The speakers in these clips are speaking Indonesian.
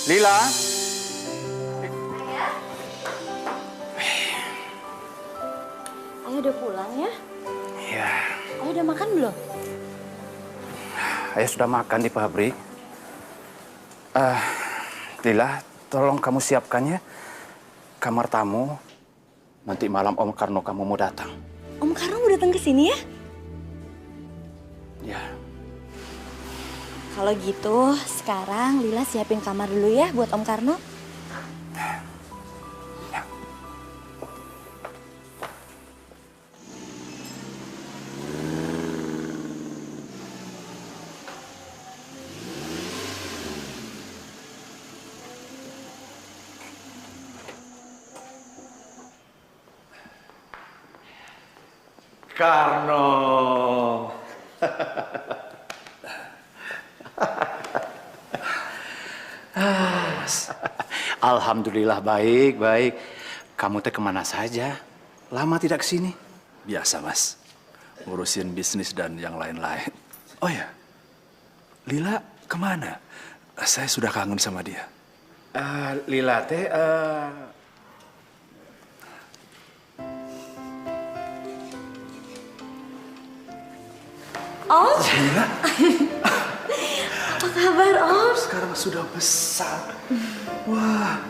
Lila? Ayah udah pulang ya? Iya. Ayah udah makan belum? Ayah sudah makan di pabrik. Lila, tolong kamu siapkan ya kamar tamu. Nanti malam Om Karno kamu mau datang. Om Karno mau datang ke sini ya? Ya. Kalau gitu, sekarang Lila siapin kamar dulu ya buat Om Karno. Karno. Alhamdulillah baik, baik. Kamu teh kemana saja? Lama tidak kesini? Biasa, Mas. Ngurusin bisnis dan yang lain-lain. Oh ya, Lila kemana? Saya sudah kangen sama dia. Lila teh, Om, Lila apa kabar Om? sekarang sudah besar. Wah,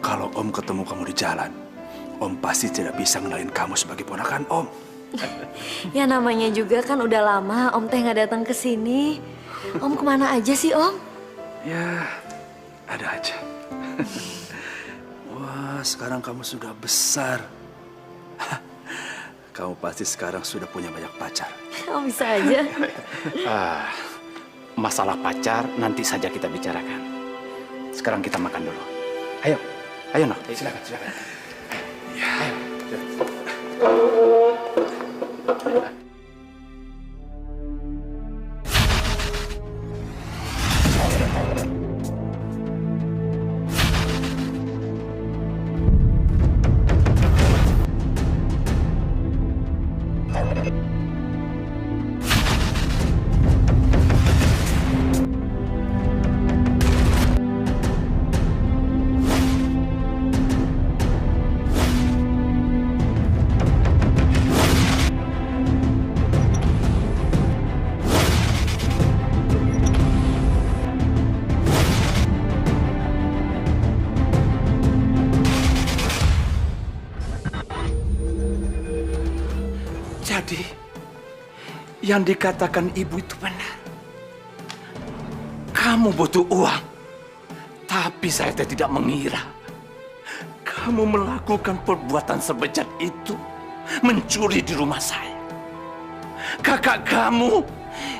kalau Om ketemu kamu di jalan, Om pasti tidak bisa ngenalin kamu sebagai ponakan Om. Ya namanya juga kan udah lama Om teh nggak datang ke sini. Om kemana aja sih Om? Ya, ada aja. Wah, sekarang kamu sudah besar. Kamu pasti sekarang sudah punya banyak pacar. Om bisa aja. masalah pacar nanti saja kita bicarakan. Sekarang kita makan dulu. Ayo, ayo nak. Silakan, silakan. Ya. Ayo. Jadi, yang dikatakan ibu itu benar. Kamu butuh uang, tapi saya tidak mengira kamu melakukan perbuatan sebejat itu, mencuri di rumah saya. Kakak kamu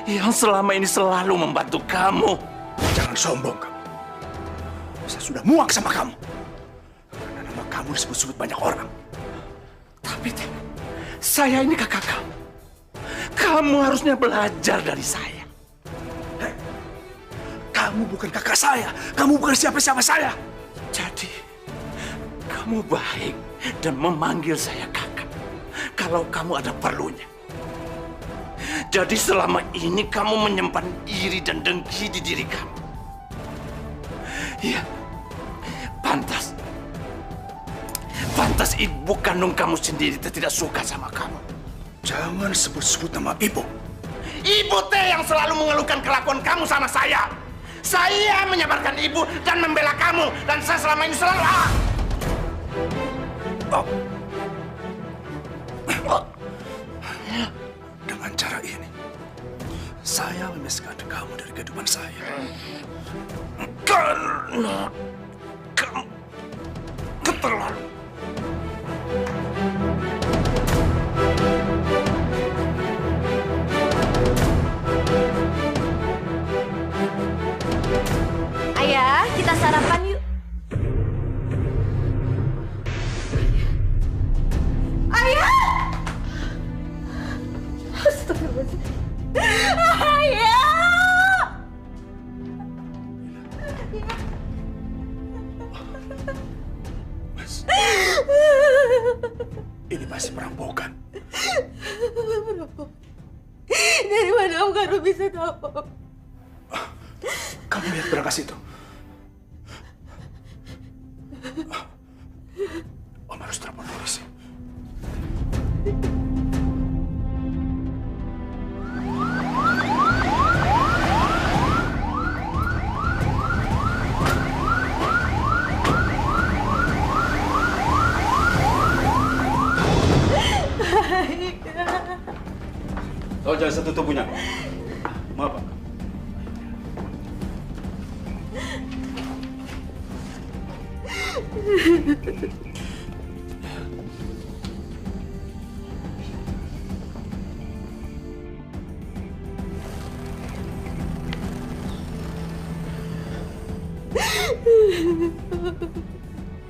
yang selama ini selalu membantu kamu. Jangan sombong kamu. Saya sudah muak sama kamu. Karena nama kamu disebut-sebut banyak orang. Tapi saya ini kakak kamu. Kamu harusnya belajar dari saya. Hei, kamu bukan kakak saya. Kamu bukan siapa-siapa saya. Jadi, kamu baik dan memanggil saya kakak kalau kamu ada perlunya. Jadi selama ini kamu menyimpan iri dan dengki di diri kamu. Iya, pantas. Pantas ibu kandung kamu sendiri tidak suka sama kamu. Jangan sebut-sebut nama ibu. Ibu teh yang selalu mengeluhkan kelakuan kamu sama saya. Saya menyabarkan ibu dan membela kamu. Dan saya selama ini selalu... Dengan cara ini, saya memisahkan kamu dari kehidupan saya. Karena kamu keterlaluan. Ayah, kita sarapan yuk. Ayah! Astagfirullahaladzim. Ayah! Mas, ini pasti perampokan. Dari mana Om Karno bisa tahu? Kamu lihat berangkas itu. Om harus telepon polisi. Kau jangan sentuh tubuhnya. Maaf, Pak.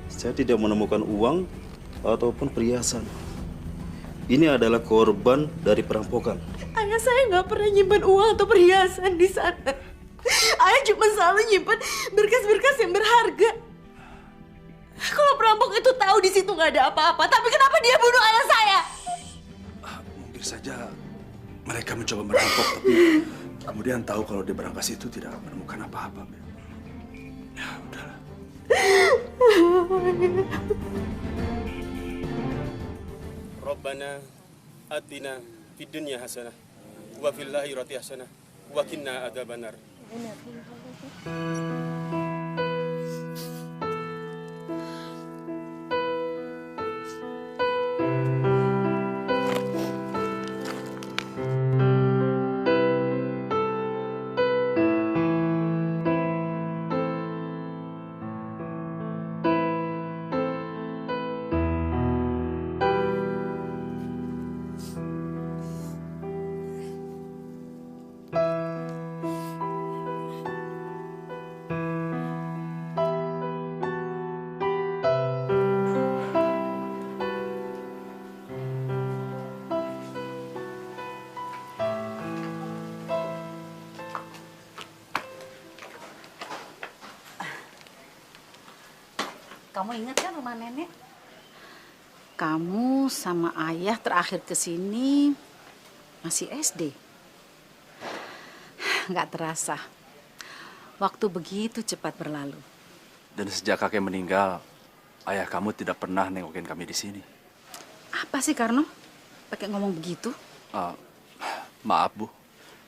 Saya tidak menemukan uang ataupun perhiasan. Ini adalah korban dari perampokan. Ayah saya nggak pernah nyimpan uang atau perhiasan di sana. Ayah cuma selalu nyimpan berkas-berkas yang berharga. Kalau perampok itu tahu di situ nggak ada apa-apa, tapi kenapa dia bunuh ayah saya? Mungkin saja mereka mencoba merampok, tapi kemudian tahu kalau di berangkas itu tidak menemukan apa-apa. Ya, udahlah. Rabbana atina fid dunya hasanah wa fil akhirati hasanah wa qina adzabannar. Kamu ingat kan rumah nenek? Kamu sama ayah terakhir ke sini masih SD. Nggak terasa. Waktu begitu cepat berlalu. Dan sejak kakek meninggal, ayah kamu tidak pernah nengokin kami di sini. Apa sih, Karno? Pakai ngomong begitu? Maaf, Bu.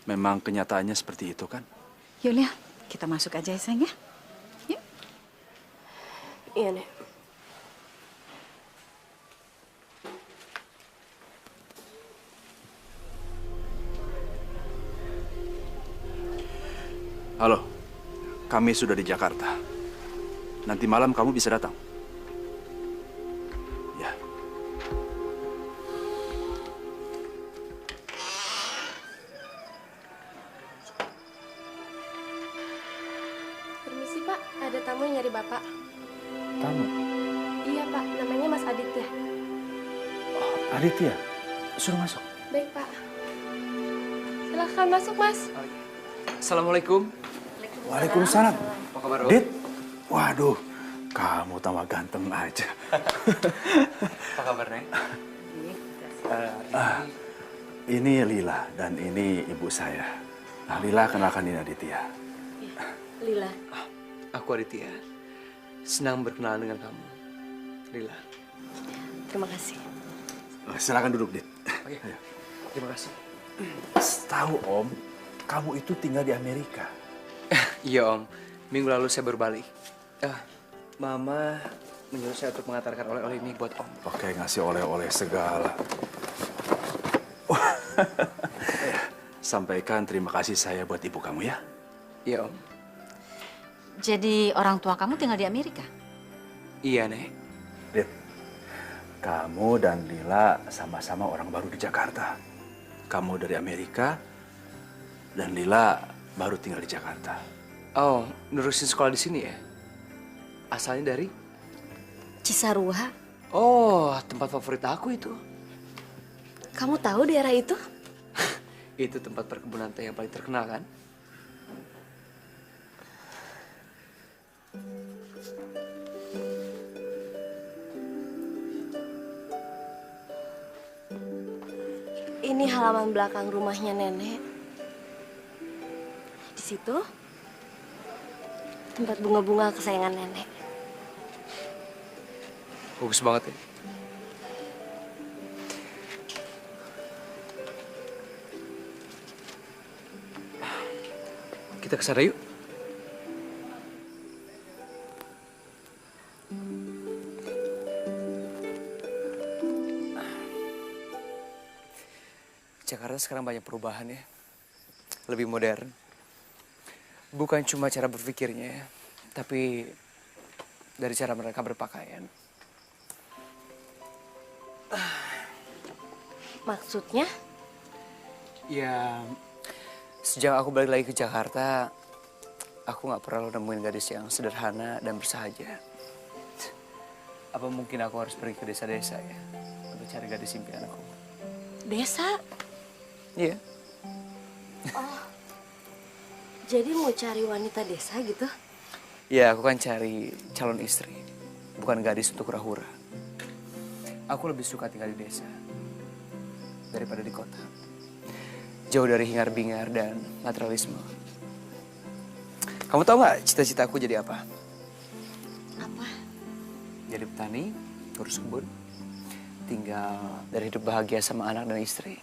Memang kenyataannya seperti itu, kan? Yuk, Lia, kita masuk aja ya, sayang ya. Yuk. Iya, Nek. Halo, kami sudah di Jakarta. Nanti malam kamu bisa datang. Ya. Permisi Pak, ada tamu yang nyari Bapak. Tamu? Iya Pak, namanya Mas Aditya. Oh, Aditya, suruh masuk. Baik Pak. Silahkan masuk Mas. Assalamualaikum. Waalaikumsalam. Apa kabar, Om? Dit, waduh, kamu tambah ganteng aja. Apa kabar, Neng? Ini Lila dan ini ibu saya. Nah, Lila kenalkan ini Aditya. Lila. Aku Aditya. Senang berkenalan dengan kamu. Lila. Terima kasih. Silakan duduk, Dit. Oke. Terima kasih. Tahu Om, kamu itu tinggal di Amerika. Iya, Om. Minggu lalu saya baru balik. Mama menyuruh saya untuk mengantarkan oleh-oleh ini buat Om. Oke, ngasih oleh-oleh segala. Sampaikan terima kasih saya buat ibu kamu ya. Iya, Om. Jadi orang tua kamu tinggal di Amerika? Iya, Nek. Dit, kamu dan Lila sama-sama orang baru di Jakarta. Kamu dari Amerika dan Lila baru tinggal di Jakarta. Oh, nerusin sekolah di sini ya? Asalnya dari? Cisarua. Oh, tempat favorit aku itu. Kamu tahu daerah itu? Itu tempat perkebunan teh yang paling terkenal, kan? Ini halaman belakang rumahnya nenek. Di situ tempat bunga-bunga kesayangan nenek. Bagus banget ya. Kita ke sana yuk. Jakarta sekarang banyak perubahan ya. Lebih modern. Bukan cuma cara berpikirnya, tapi dari cara mereka berpakaian. Maksudnya? Ya, sejak aku balik lagi ke Jakarta, aku nggak pernah nemuin gadis yang sederhana dan bersahaja. Apa mungkin aku harus pergi ke desa-desa ya, untuk cari gadis impian aku? Desa? Iya. Oh, jadi mau cari wanita desa gitu? Ya, aku kan cari calon istri, bukan gadis untuk hura-hura. Aku lebih suka tinggal di desa daripada di kota. Jauh dari hingar-bingar dan materialisme. Kamu tahu nggak cita-cita aku jadi apa? Apa? Jadi petani, urus kebun, tinggal dari hidup bahagia sama anak dan istri.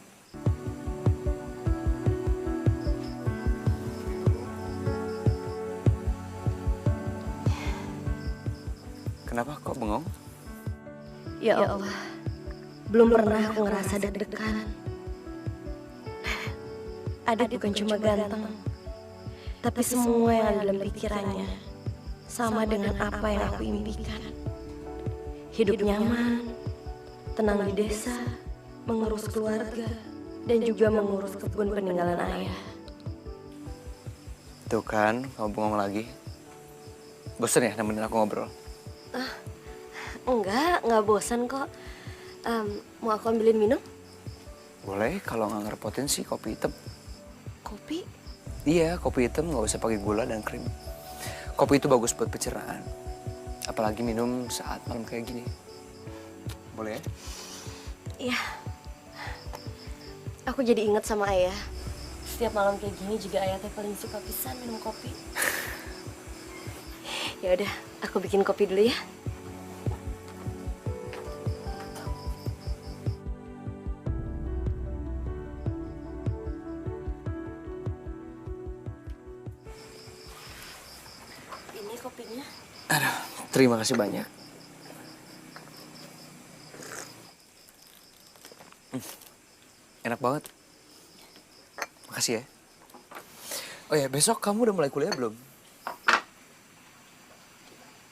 Kenapa kok bengong? Ya Allah, belum pernah aku ngerasa deg-degan. Adit bukan cuma ganteng, tapi semua yang ada dalam pikirannya sama dengan apa yang aku impikan. Hidup nyaman, tenang di desa, mengurus keluarga, dan juga mengurus kebun peninggalan ayah. Tuh kan, kamu bengong lagi. Bosan ya nemenin aku ngobrol? Enggak bosan kok. Mau aku ambilin minum? Boleh, kalau nggak ngerepotin sih kopi hitam. Kopi? Iya, kopi hitam nggak usah pakai gula dan krim. Kopi itu bagus buat pencernaan. Apalagi minum saat malam kayak gini. Boleh ya? Iya. Aku jadi inget sama ayah. Setiap malam kayak gini juga ayah teh paling suka pisan minum kopi. Ya udah, aku bikin kopi dulu ya. Ini kopinya. Aduh, terima kasih banyak. Enak banget. Makasih ya. Oh ya, besok kamu udah mulai kuliah belum?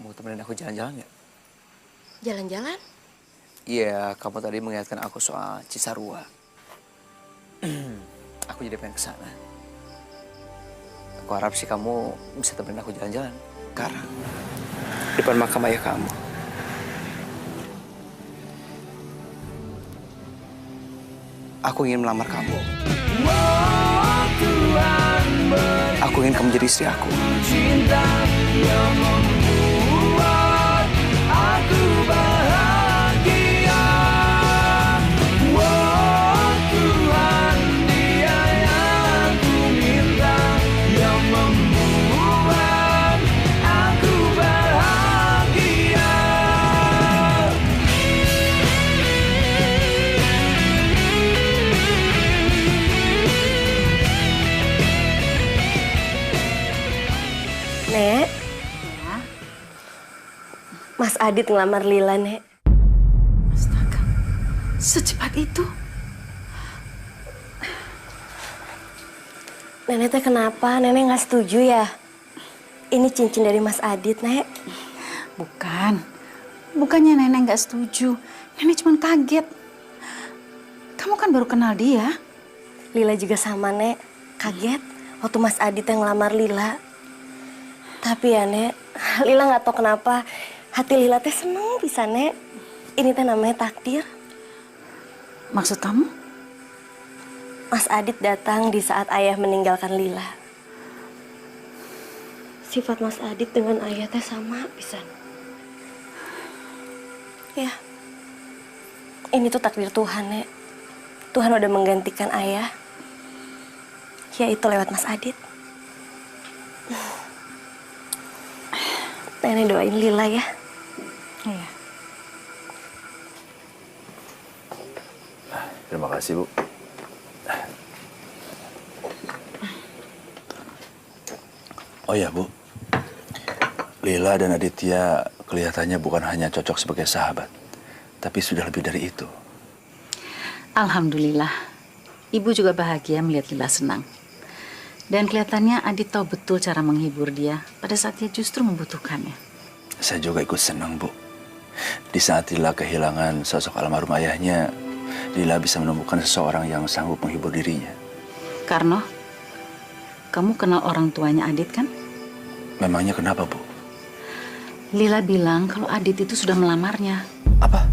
Mau temenin aku jalan-jalan nggak? Jalan-jalan? Iya, kamu tadi mengingatkan aku soal Cisarua. Aku jadi pengen kesana. Aku harap sih kamu bisa temenin aku jalan-jalan. Sekarang, depan makam ayah kamu. Aku ingin melamar kamu. Aku ingin kamu jadi istri aku. Nek, Mas Adit ngelamar Lila, Nek. Astaga, secepat itu? Nenek teh kenapa? Nenek nggak setuju ya? Ini cincin dari Mas Adit, Nek. Bukannya Nenek nggak setuju. Nenek cuma kaget. Kamu kan baru kenal dia. Lila juga sama, Nek. Kaget waktu Mas Adit yang ngelamar Lila. Tapi ya, Nek, Lila nggak tahu kenapa hati Lila teh seneng bisa, Nek. Ini teh namanya takdir. Maksud kamu? Mas Adit datang di saat ayah meninggalkan Lila. Sifat Mas Adit dengan ayah teh sama pisan. Ya, ini tuh takdir Tuhan, Nek. Tuhan udah menggantikan ayah, yaitu lewat Mas Adit. Nenek doain Lila ya. Iya. Terima kasih, Bu. Oh ya, Bu. Lila dan Aditya kelihatannya bukan hanya cocok sebagai sahabat, tapi sudah lebih dari itu. Alhamdulillah. Ibu juga bahagia melihat Lila senang. Dan kelihatannya Adit tahu betul cara menghibur dia pada saat dia justru membutuhkannya. Saya juga ikut senang, Bu. Di saat Lila kehilangan sosok almarhum ayahnya, Lila bisa menemukan seseorang yang sanggup menghibur dirinya. Karno, kamu kenal orang tuanya Adit kan? Memangnya kenapa, Bu? Lila bilang kalau Adit itu sudah melamarnya. Apa?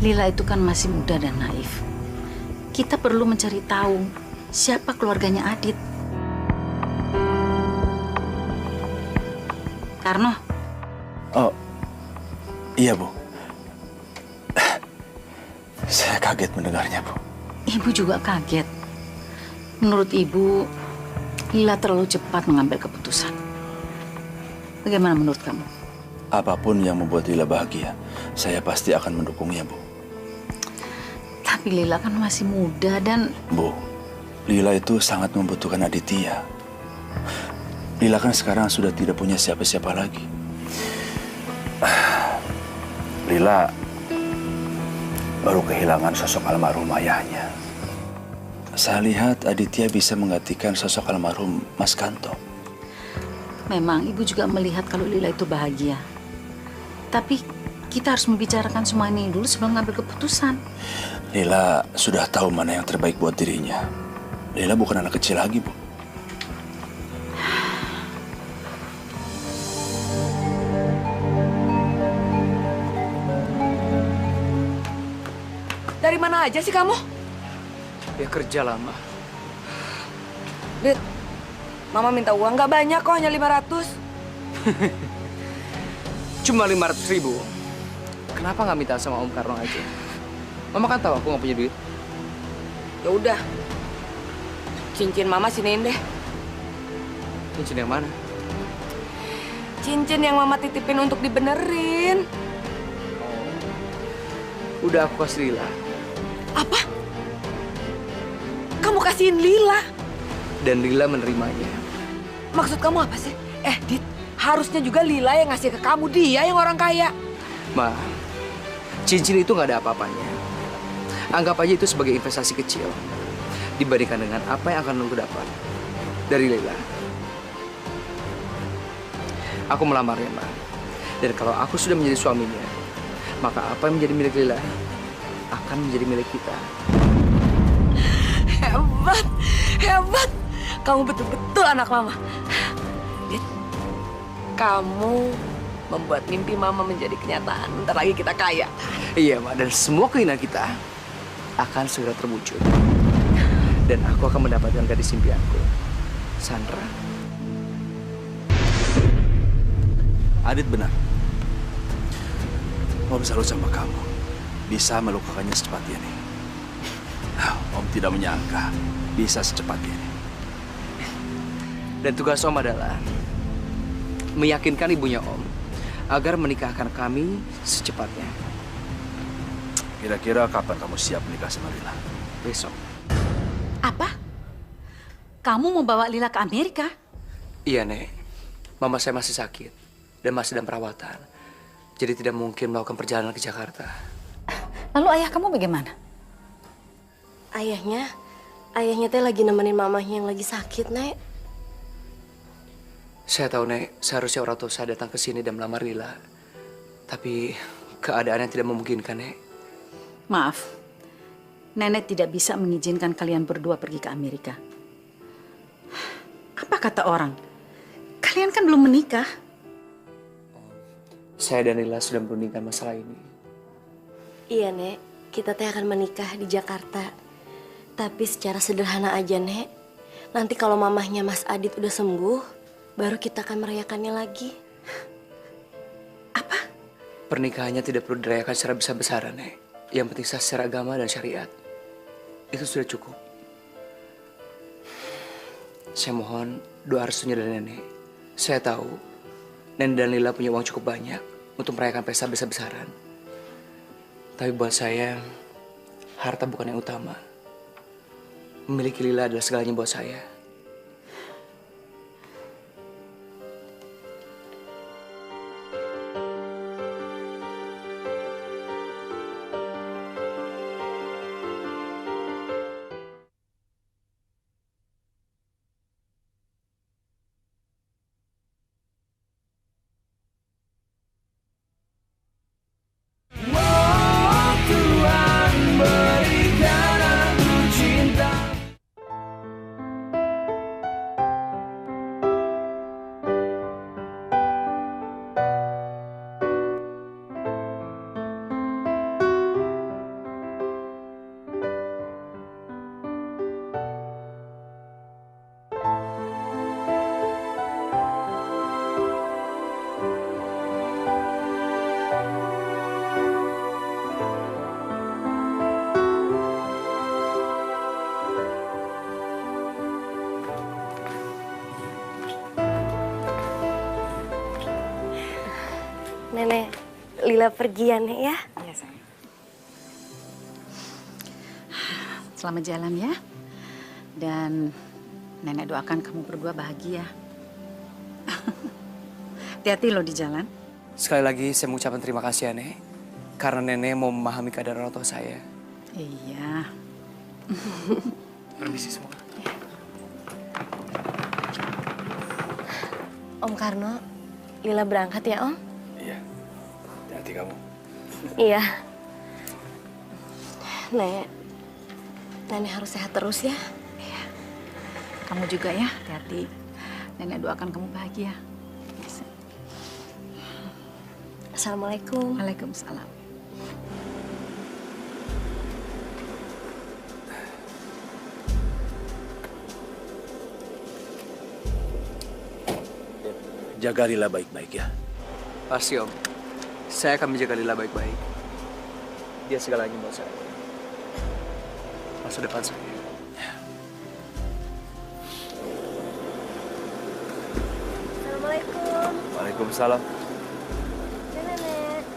Lila itu kan masih muda dan naif. Kita perlu mencari tahu siapa keluarganya Adit. Karno. Oh, iya, Bu. Saya kaget mendengarnya, Bu. Ibu juga kaget. Menurut Ibu, Lila terlalu cepat mengambil keputusan. Bagaimana menurut kamu? Apapun yang membuat Lila bahagia, saya pasti akan mendukungnya, Bu. Tapi Lila kan masih muda dan... Bu, Lila itu sangat membutuhkan Aditya. Lila kan sekarang sudah tidak punya siapa-siapa lagi. Lila baru kehilangan sosok almarhum ayahnya. Saya lihat Aditya bisa menggantikan sosok almarhum Mas Kanto. Memang Ibu juga melihat kalau Lila itu bahagia. Tapi kita harus membicarakan semua ini dulu sebelum mengambil keputusan. Lila sudah tahu mana yang terbaik buat dirinya. Lila bukan anak kecil lagi, Bu. Dari mana aja sih kamu? Ya kerja lama. Dit, Mama minta uang nggak banyak kok, hanya 500. Cuma 500.000. Kenapa nggak minta sama Om Karno aja? Mama kan tahu aku nggak punya duit. Ya udah, cincin Mama siniin deh. Cincin yang mana? Cincin yang Mama titipin untuk dibenerin. Udah aku kasih Lila. Apa? Kamu kasihin Lila? Dan Lila menerimanya. Maksud kamu apa sih? Dit, harusnya juga Lila yang ngasih ke kamu, dia yang orang kaya. Ma, cincin itu nggak ada apa-apanya. Anggap aja itu sebagai investasi kecil dibandingkan dengan apa yang akan lu dapat dari Lila. Aku melamarnya, Ma. Dan kalau aku sudah menjadi suaminya, maka apa yang menjadi milik Lila akan menjadi milik kita. Hebat, hebat. Kamu betul-betul anak Mama. Dit, kamu membuat mimpi Mama menjadi kenyataan. Bentar lagi kita kaya. Iya, Ma. Dan semua keinginan kita akan segera terwujud. Dan aku akan mendapatkan gadis impianku, Sandra. Adit benar. Om salut sama kamu. Bisa melukakannya secepat ini. Om tidak menyangka bisa secepat ini. Dan tugas Om adalah meyakinkan ibunya Om agar menikahkan kami secepatnya. Kira-kira kapan kamu siap menikah sama Lila? Besok. Apa? Kamu mau bawa Lila ke Amerika? Iya, Nek. Mama saya masih sakit dan masih dalam perawatan. Jadi tidak mungkin melakukan perjalanan ke Jakarta. Lalu ayah kamu bagaimana? Ayahnya teh lagi nemenin mamahnya yang lagi sakit, Nek. Saya tahu, Nek, seharusnya orang tua saya datang ke sini dan melamar Lila. Tapi keadaan yang tidak memungkinkan, Nek. Maaf, Nenek tidak bisa mengizinkan kalian berdua pergi ke Amerika. Apa kata orang? Kalian kan belum menikah. Saya dan Lila sudah merundingkan masalah ini. Iya, Nek. Kita teh akan menikah di Jakarta. Tapi secara sederhana aja, Nek. Nanti kalau mamahnya Mas Adit udah sembuh, baru kita akan merayakannya lagi. Apa? Pernikahannya tidak perlu dirayakan secara besar-besaran, Nek. Yang penting sah secara agama dan syariat. Itu sudah cukup. Saya mohon doa restunya dari Nenek. Saya tahu Nenek dan Lila punya uang cukup banyak untuk merayakan pesta besar-besaran. Tapi buat saya, harta bukan yang utama. Memiliki Lila adalah segalanya buat saya. Nenek, Lila pergi ya, Nek ya? Iya, sayang. Selamat jalan ya. Dan Nenek doakan kamu berdua bahagia. Hati-hati loh di jalan. Sekali lagi saya mengucapkan terima kasih ya, Nek. Karena Nenek mau memahami keadaan orang tua saya. Iya. Permisi semua. Om Karno, Lila berangkat ya, Om? Iya. Hati-hati kamu. Iya. Nek, Nenek harus sehat terus ya. Iya. Kamu juga ya, hati-hati. Nenek doakan kamu bahagia. Assalamualaikum. Waalaikumsalam. Jaga Lila baik-baik ya. Pasti Om. Saya akan menjaga Lila baik-baik. Dia segalanya buat saya. Masa depan saya. Assalamualaikum. Waalaikumsalam. Nenek.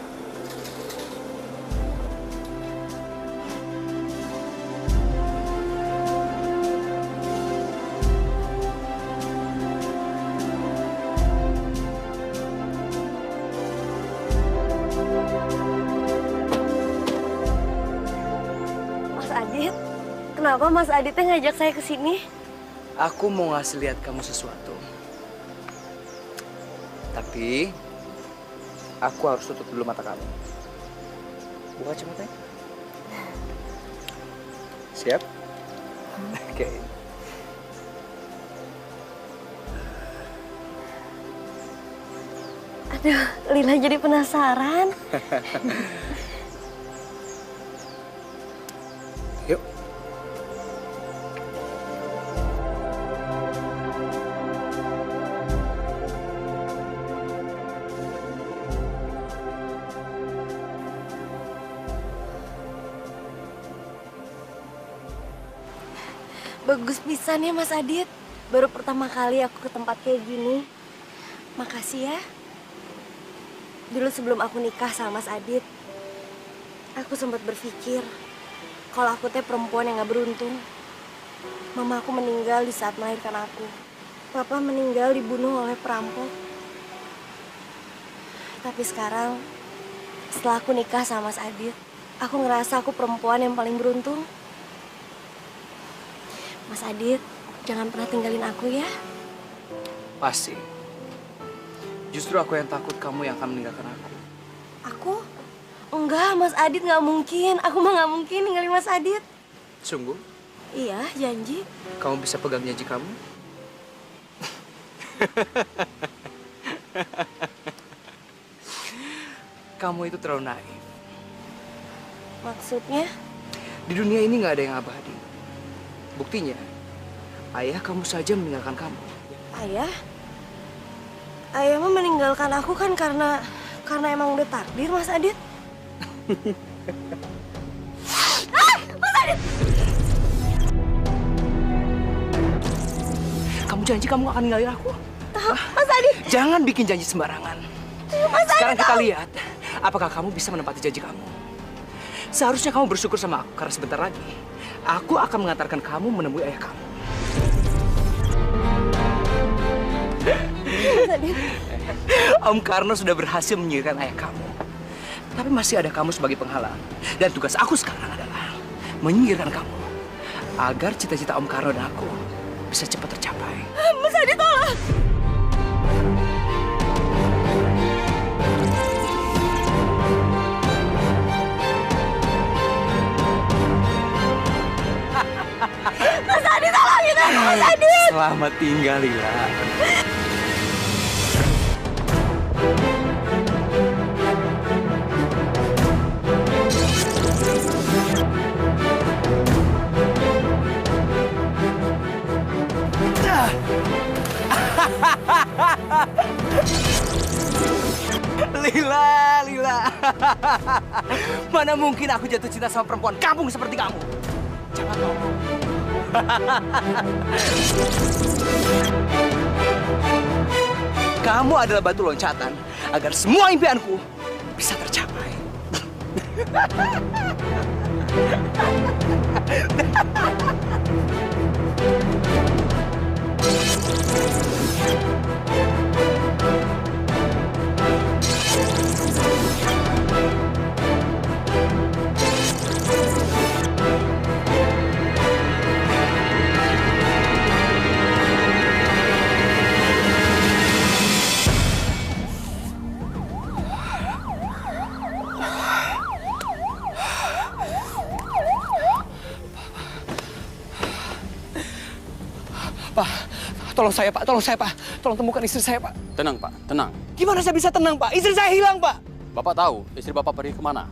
Mas Adit, kenapa Mas Aditnya ngajak saya ke sini? Aku mau ngasih lihat kamu sesuatu. Tapi aku harus tutup dulu mata kamu. Buka kacamatanya. Siap? Oke. Aduh, Lila jadi penasaran. Yuk. Bagus pisan ya Mas Adit. Baru pertama kali aku ke tempat kayak gini. Makasih ya. Dulu sebelum aku nikah sama Mas Adit, aku sempat berpikir kalau aku teh perempuan yang gak beruntung. Mama aku meninggal di saat melahirkan aku. Papa meninggal dibunuh oleh perampok. Tapi sekarang, setelah aku nikah sama Mas Adit, aku ngerasa aku perempuan yang paling beruntung. Mas Adit, jangan pernah tinggalin aku ya. Pasti. Justru aku yang takut kamu yang akan meninggalkan aku. Aku? Enggak, Mas Adit nggak mungkin. Aku mah nggak mungkin ninggalin Mas Adit. Sungguh? Iya, janji. Kamu bisa pegang janji kamu? Kamu itu terlalu naif. Maksudnya? Di dunia ini nggak ada yang abadi. Buktinya, ayah kamu saja meninggalkan kamu. Ayah? Ayah mah meninggalkan aku kan karena emang udah takdir, Mas Adit. Mas Adit! Kamu janji kamu gak akan ninggalin aku? Mas Adit! Jangan bikin janji sembarangan. Mas Adit! Sekarang kita lihat, apakah kamu bisa menepati janji kamu. Seharusnya kamu bersyukur sama aku karena sebentar lagi aku akan mengantarkan kamu menemui ayah kamu. Om Karno sudah berhasil menyingkirkan ayah kamu. Tapi masih ada kamu sebagai penghalang. Dan tugas aku sekarang adalah menyingkirkan kamu. Agar cita-cita Om Karno dan aku bisa cepat tercapai. Mas Adit, tolong! Mas Adit, tolongin aku, Mas Adit! Selamat tinggal, Lila. Lila. Mana mungkin aku jatuh cinta sama perempuan kampung seperti kamu? Jangan ngomong. Kamu adalah batu loncatan agar semua impianku bisa tercapai. Tolong saya, Pak. Tolong temukan istri saya, Pak. Tenang, Pak. Tenang. Gimana saya bisa tenang, Pak? Istri saya hilang, Pak. Bapak tahu istri Bapak pergi kemana?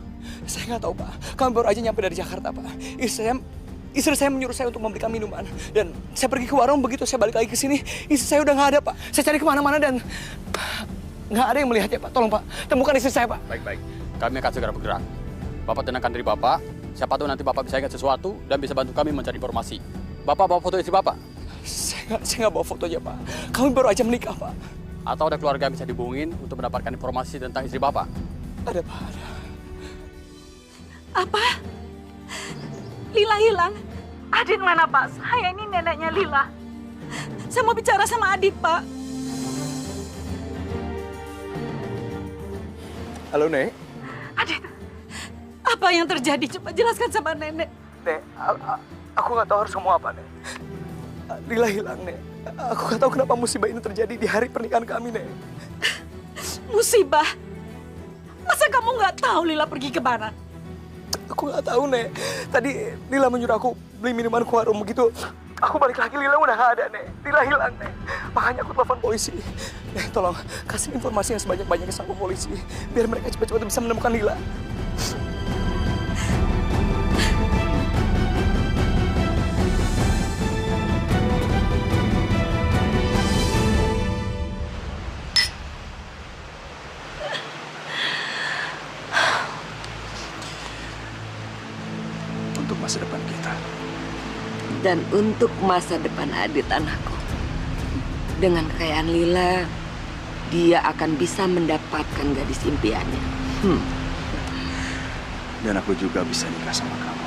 Saya nggak tahu, Pak. Kami baru aja nyampe dari Jakarta, Pak. Istri saya menyuruh saya untuk membelikan minuman. Dan saya pergi ke warung, begitu saya balik lagi ke sini, istri saya udah nggak ada, Pak. Saya cari kemana-mana dan nggak ada yang melihatnya, Pak. Tolong, Pak. Temukan istri saya, Pak. Baik. Kami akan segera bergerak. Bapak tenangkan diri Bapak. Siapa tahu nanti Bapak bisa ingat sesuatu dan bisa bantu kami mencari informasi. Bapak bawa foto istri Bapak? Saya nggak bawa fotonya, Pak. Kami baru aja menikah, Pak. Atau ada keluarga yang bisa dihubungin untuk mendapatkan informasi tentang istri Bapak? Ada, Pak. Ada. Apa? Lila hilang? Adit mana, Pak? Saya ini neneknya Lila. Saya mau bicara sama Adit, Pak. Halo, Nek. Adit, apa yang terjadi? Coba jelaskan sama Nenek. Nek, aku nggak tahu harus ngomong apa, Nek. Lila hilang, Nek. Aku nggak tahu kenapa musibah ini terjadi di hari pernikahan kami, Nek. Musibah? Masa kamu nggak tahu Lila pergi ke mana? Aku nggak tahu, Nek. Tadi Lila menyuruh aku beli minuman ke warung begitu. Aku balik lagi, Lila udah nggak ada, Nek. Lila hilang, Nek. Makanya aku telepon polisi. Nek, tolong kasih informasi yang sebanyak-banyaknya sama polisi. Biar mereka cepat-cepat bisa menemukan Lila. Untuk masa depan kita. Dan untuk masa depan Adit anakku. Dengan kekayaan Lila, dia akan bisa mendapatkan gadis impiannya. Dan aku juga bisa nikah sama kamu.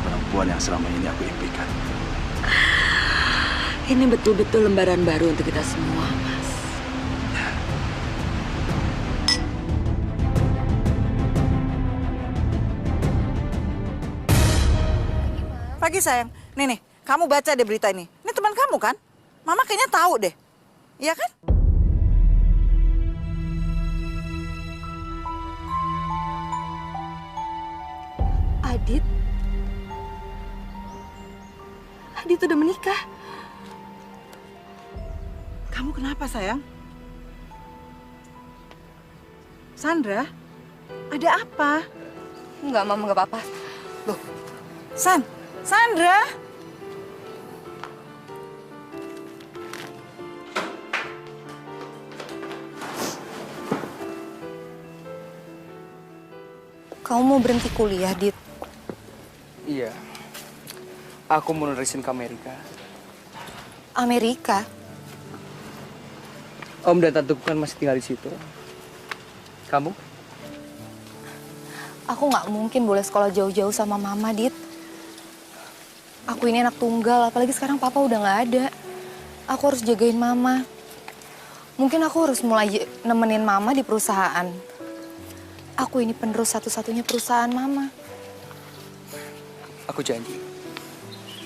Perempuan yang selama ini aku impikan. Ini betul-betul lembaran baru untuk kita semua, Mas. Pagi sayang, nih, kamu baca deh berita ini. Ini teman kamu kan? Mama kayaknya tahu deh, iya kan? Adit udah menikah. Kamu kenapa sayang? Sandra, ada apa? Enggak, Mama, enggak apa-apa. Loh, Sandra? Kamu mau berhenti kuliah, Dit? Iya. Aku mau nerusin ke Amerika. Amerika? Om dan tanteku kan masih tinggal di situ. Kamu? Aku nggak mungkin boleh sekolah jauh-jauh sama Mama, Dit. Aku ini anak tunggal, apalagi sekarang Papa udah nggak ada. Aku harus jagain Mama. Mungkin aku harus mulai nemenin Mama di perusahaan. Aku ini penerus satu-satunya perusahaan Mama. Aku janji,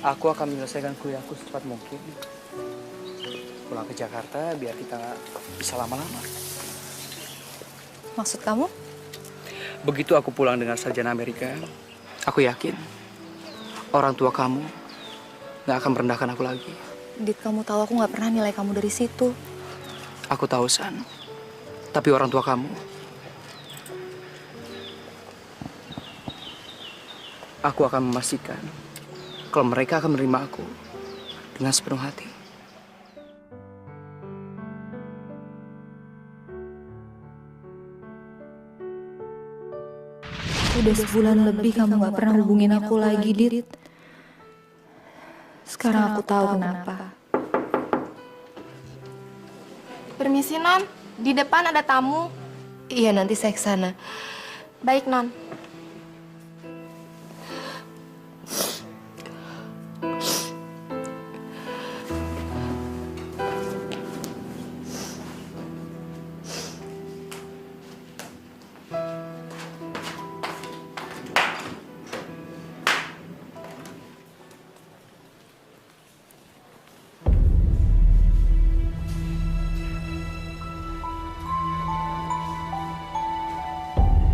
aku akan menyelesaikan kuliahku secepat mungkin. Pulang ke Jakarta biar kita nggak bisa lama-lama. Maksud kamu? Begitu aku pulang dengan sarjana Amerika, aku yakin orang tua kamu nggak akan merendahkan aku lagi. Dit, kamu tahu aku nggak pernah nilai kamu dari situ. Aku tahu, San. Tapi orang tua kamu, aku akan memastikan kalau mereka akan menerima aku dengan sepenuh hati. Udah sebulan lebih kamu gak pernah hubungin aku lagi, Dit. Sekarang aku tahu kenapa. Permisi, Non. Di depan ada tamu. Iya, nanti saya kesana. Baik, Non.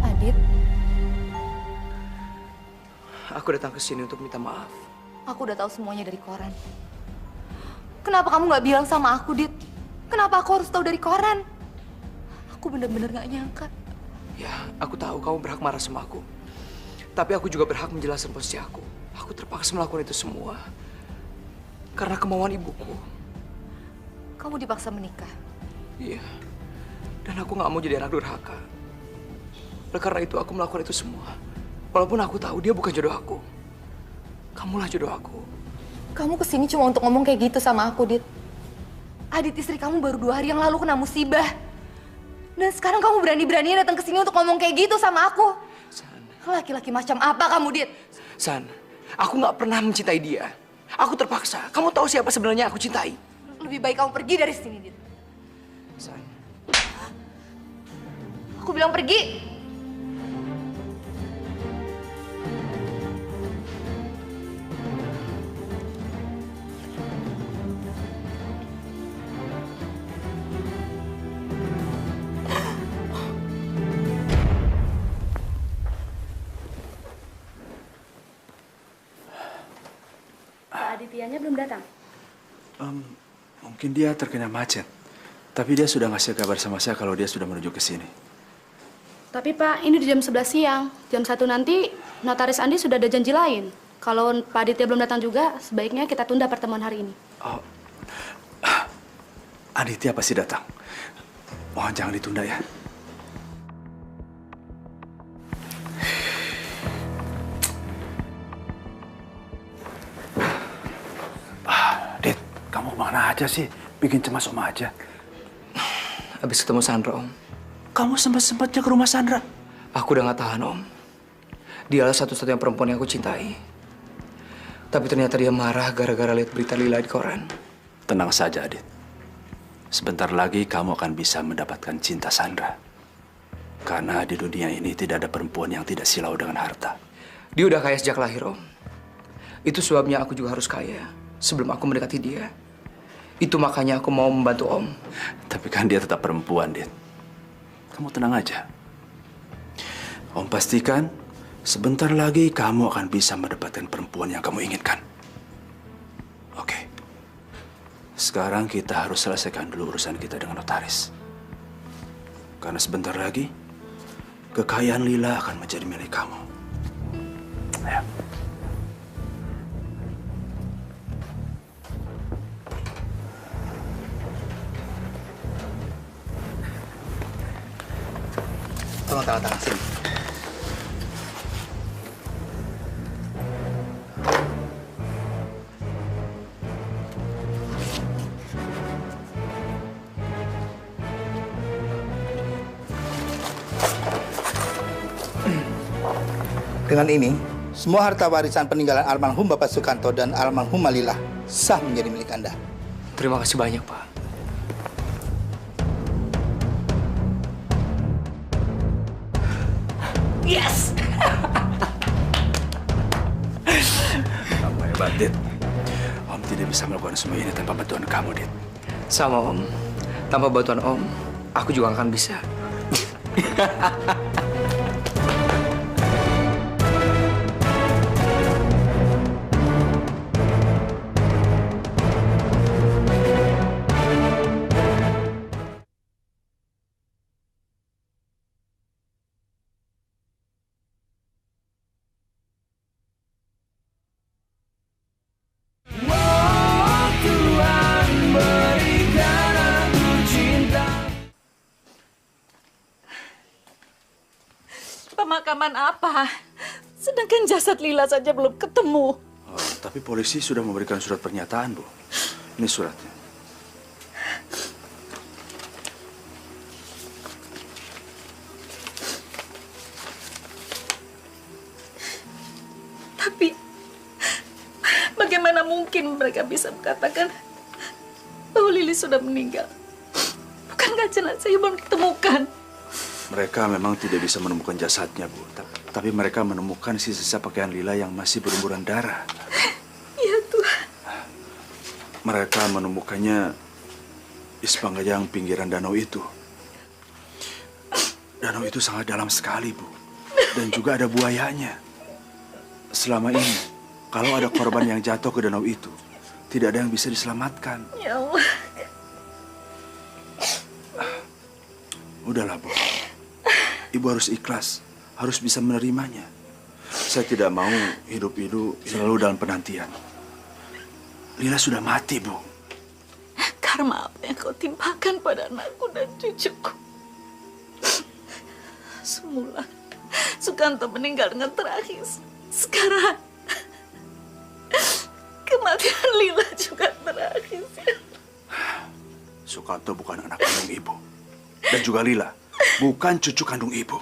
Adit, Aku datang ke sini untuk minta maaf. aku udah tahu semuanya dari koran. Kenapa kamu gak bilang sama aku, Dit? Kenapa aku harus tahu dari koran? Aku bener-bener gak nyangka. Ya, aku tahu kamu berhak marah sama aku. Tapi aku juga berhak menjelaskan posisi aku. Aku terpaksa melakukan itu semua karena kemauan ibuku. Kamu dipaksa menikah. Iya. Dan aku gak mau jadi anak durhaka. Oleh karena itu aku melakukan itu semua. Walaupun aku tahu dia bukan jodoh aku. Kamulah jodoh aku. Kamu kesini cuma untuk ngomong kayak gitu sama aku, Dit. Adit, istri kamu baru 2 hari yang lalu kena musibah. Dan sekarang kamu berani-beraninya datang ke sini untuk ngomong kayak gitu sama aku. San. Laki-laki macam apa kamu, Dit? San, aku nggak pernah mencintai dia. Aku terpaksa. Kamu tahu siapa sebenarnya aku cintai? Lebih baik kamu pergi dari sini, Dit. San. Aku bilang pergi. Pak Adityanya belum datang? Mungkin dia terkena macet. Tapi dia sudah ngasih kabar sama saya kalau dia sudah menuju ke sini. Tapi Pak, ini di jam 11 siang. Jam 1 nanti Notaris Andi sudah ada janji lain. Kalau Pak Aditya belum datang juga, sebaiknya kita tunda pertemuan hari ini. Oh, Aditya pasti datang. Mohon jangan ditunda ya. Dit, kamu kemana aja sih? Bikin cemas Om aja. Habis ketemu Sandra, Om. Kamu sempat-sempatnya ke rumah Sandra? Aku udah gak tahan, Om. Dialah satu-satunya perempuan yang aku cintai. Tapi ternyata dia marah gara-gara lihat berita Lila di koran. Tenang saja, Adit. Sebentar lagi kamu akan bisa mendapatkan cinta Sandra. Karena di dunia ini tidak ada perempuan yang tidak silau dengan harta. Dia udah kaya sejak lahir, Om. Itu sebabnya aku juga harus kaya sebelum aku mendekati dia. Itu makanya aku mau membantu Om. Tapi kan dia tetap perempuan, Dit. Kamu tenang aja. Om pastikan sebentar lagi kamu akan bisa mendapatkan perempuan yang kamu inginkan. Oke. Sekarang kita harus selesaikan dulu urusan kita dengan notaris. Karena sebentar lagi kekayaan Lila akan menjadi milik kamu. Ayo. Tolong tangan sini. Dengan ini, semua harta warisan peninggalan almarhum Bapak Sukanto dan almarhum Lila sah menjadi milik Anda. Terima kasih banyak, Pak. Yes! Kamu hebat, Dit. Om tidak bisa melakukan semua ini tanpa bantuan kamu, Dit. Sama Om. Tanpa bantuan Om, aku juga akan bisa. Pemakaman apa? Sedangkan jasad Lila saja belum ketemu. Oh, tapi polisi sudah memberikan surat pernyataan, Bu. Ini suratnya. Tapi bagaimana mungkin mereka bisa mengatakan bahwa Lili sudah meninggal? Bukankah jenazahnya belum ditemukan? Mereka memang tidak bisa menemukan jasadnya, Bu. Tapi mereka menemukan sisa-sisa pakaian Lila yang masih berlumuran darah. Ya Tuhan. Mereka menemukannya di sepanjang pinggiran danau itu. Danau itu sangat dalam sekali, Bu. Dan juga ada buayanya. Selama ini, kalau ada korban yang jatuh ke danau itu, tidak ada yang bisa diselamatkan. Ya Allah. Udahlah, Bu. Ibu harus ikhlas, harus bisa menerimanya. Saya tidak mau hidup-hidup selalu dalam penantian. Lila sudah mati, Bu. Karma apa yang kau timpakan pada anakku dan cucuku? Semula Sukanto meninggal dengan tragis. Sekarang kematian Lila juga tragis. Sukanto bukan anak kandung Ibu. Dan juga Lila bukan cucu kandung Ibu.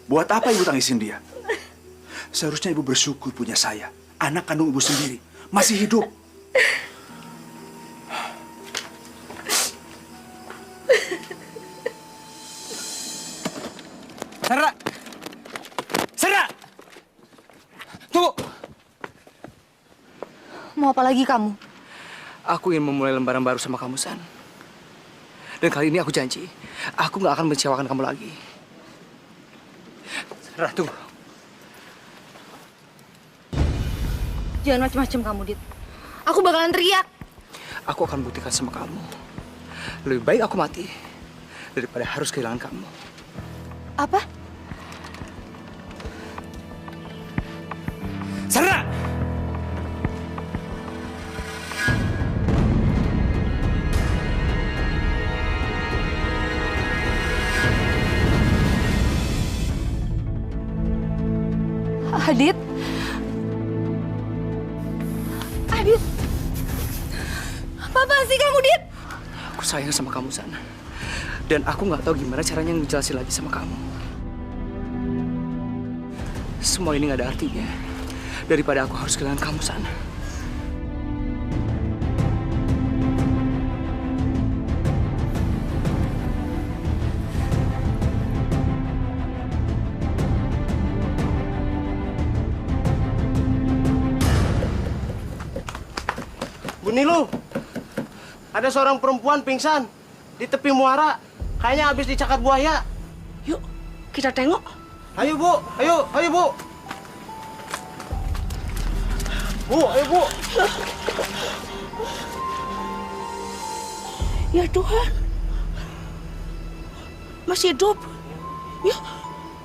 Buat apa Ibu tangisin dia? Seharusnya Ibu bersyukur punya saya. Anak kandung Ibu sendiri. Masih hidup. Sarah! Sarah! Tunggu! Mau apa lagi kamu? Aku ingin memulai lembaran baru sama kamu, San. Dan kali ini aku janji, aku nggak akan mengecewakan kamu lagi. Sarah, tunggu. Jangan macam-macam kamu, Dit. Aku bakalan teriak. Aku akan buktikan sama kamu. Lebih baik aku mati daripada harus kehilangan kamu. Apa? Sarah! Adit. Adit. Apa sih kamu, Dit? Aku sayang sama kamu, San. Dan aku nggak tahu gimana caranya ngejelasin lagi sama kamu. Semua ini nggak ada artinya daripada aku harus kehilangan kamu, San. Bu Nilu, ada seorang perempuan pingsan di tepi muara. Kayaknya habis dicakar buaya. Yuk, kita tengok. Ayo, Bu. Ayo, ayo, Bu. Bu, ayo, Bu. Ya Tuhan. Masih hidup. Yuk,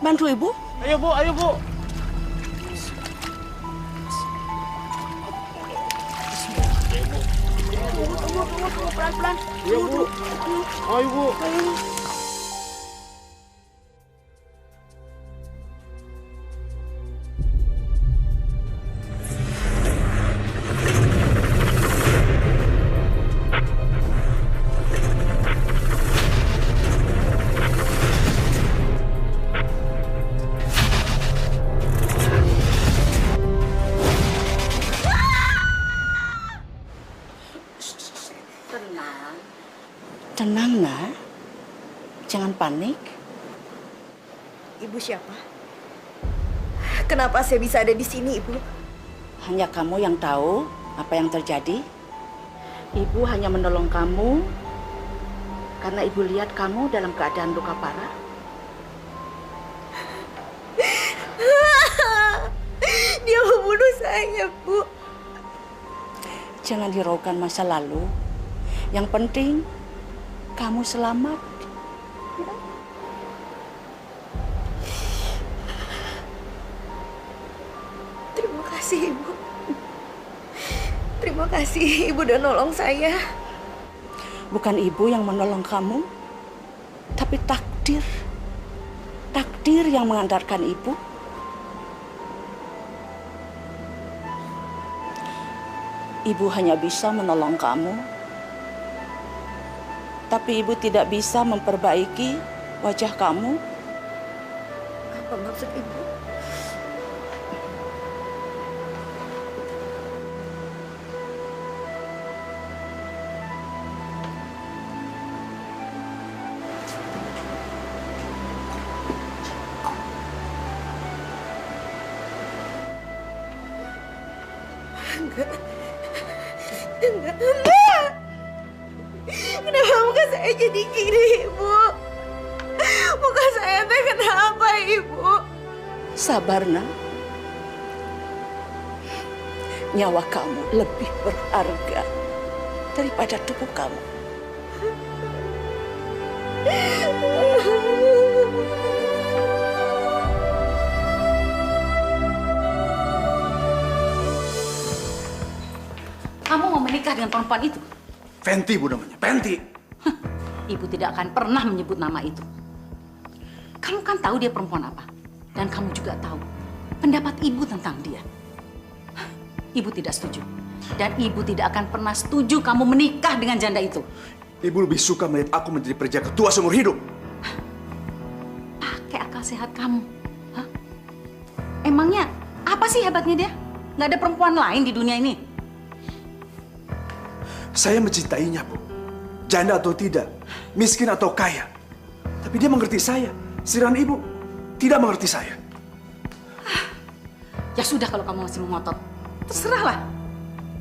bantu Ibu. Ayo, Bu. Ayo, Bu. Tunggu, pelan-pelan. Ayo, Bu. Ayo, Bu. Ayo. panik? Ibu siapa? Kenapa saya bisa ada di sini, Ibu? Hanya kamu yang tahu apa yang terjadi. Ibu hanya menolong kamu karena Ibu lihat kamu dalam keadaan luka parah. Dia membunuh saya, Bu. Jangan hiraukan masa lalu. Yang penting kamu selamat. Terima kasih, Ibu. Terima kasih, Ibu udah nolong saya. Bukan Ibu yang menolong kamu, tapi takdir. Takdir yang mengantarkan Ibu. Ibu hanya bisa menolong kamu, tapi Ibu tidak bisa memperbaiki wajah kamu. Apa maksud Ibu? Enggak. Kenapa muka saya jadi gini, Ibu? Muka saya teh kenapa, Ibu? Sabar, nak. Nyawa kamu lebih berharga daripada tubuh kamu. Kamu mau menikah dengan perempuan itu? Fenty, Bu, namanya. Fenty. Ibu tidak akan pernah menyebut nama itu. Kamu kan tahu dia perempuan apa. Dan kamu juga tahu pendapat Ibu tentang dia. Ibu tidak setuju. Dan Ibu tidak akan pernah setuju kamu menikah dengan janda itu. Ibu lebih suka melihat aku menjadi perjaka tua seumur hidup. Pakai akal sehat kamu. Hah? Emangnya apa sih hebatnya dia? Nggak ada perempuan lain di dunia ini. Saya mencintainya, Bu. Janda atau tidak, miskin atau kaya. Tapi dia mengerti saya. Sedangkan Ibu tidak mengerti saya. Ya sudah kalau kamu masih mengotot. Terserahlah.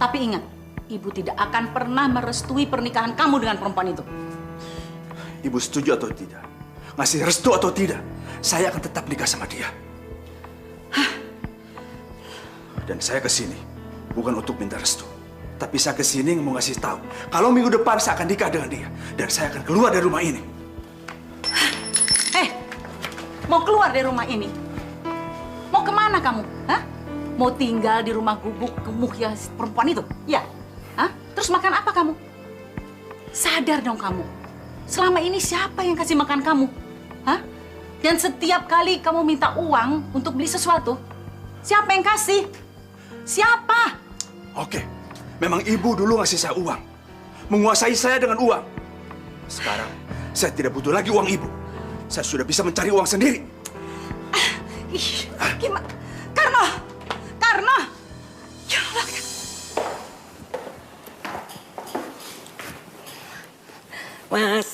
Tapi ingat, Ibu tidak akan pernah merestui pernikahan kamu dengan perempuan itu. Ibu setuju atau tidak, ngasih restu atau tidak, saya akan tetap nikah sama dia. Dan saya kesini bukan untuk minta restu. Tapi saya kesini mau ngasih tahu kalau minggu depan saya akan nikah dengan dia. Dan saya akan keluar dari rumah ini. Mau keluar dari rumah ini? Mau kemana kamu? Hah? Mau tinggal di rumah gubuk gemuk ya perempuan itu? Ya? Hah? Terus makan apa kamu? Sadar dong kamu. Selama ini siapa yang kasih makan kamu? Hah? Dan setiap kali kamu minta uang untuk beli sesuatu, siapa yang kasih? Siapa? Oke, memang Ibu dulu ngasih saya uang. Menguasai saya dengan uang. Sekarang, saya tidak butuh lagi uang Ibu. Saya sudah bisa mencari uang sendiri. Gimana? Karno! Ya Allah. Mas.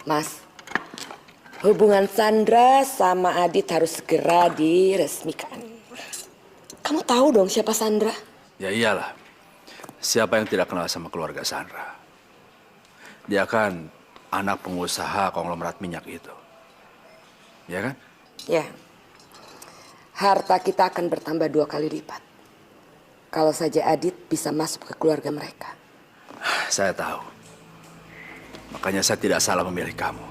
Mas, hubungan Sandra sama Adit harus segera diresmikan. Kamu tahu dong siapa Sandra? Ya iyalah. Siapa yang tidak kenal sama keluarga Sandra? Dia kan anak pengusaha konglomerat minyak itu. Ya kan? Ya. Harta kita akan bertambah 2 kali lipat. Kalau saja Adit bisa masuk ke keluarga mereka. Saya tahu. Makanya saya tidak salah memilih kamu.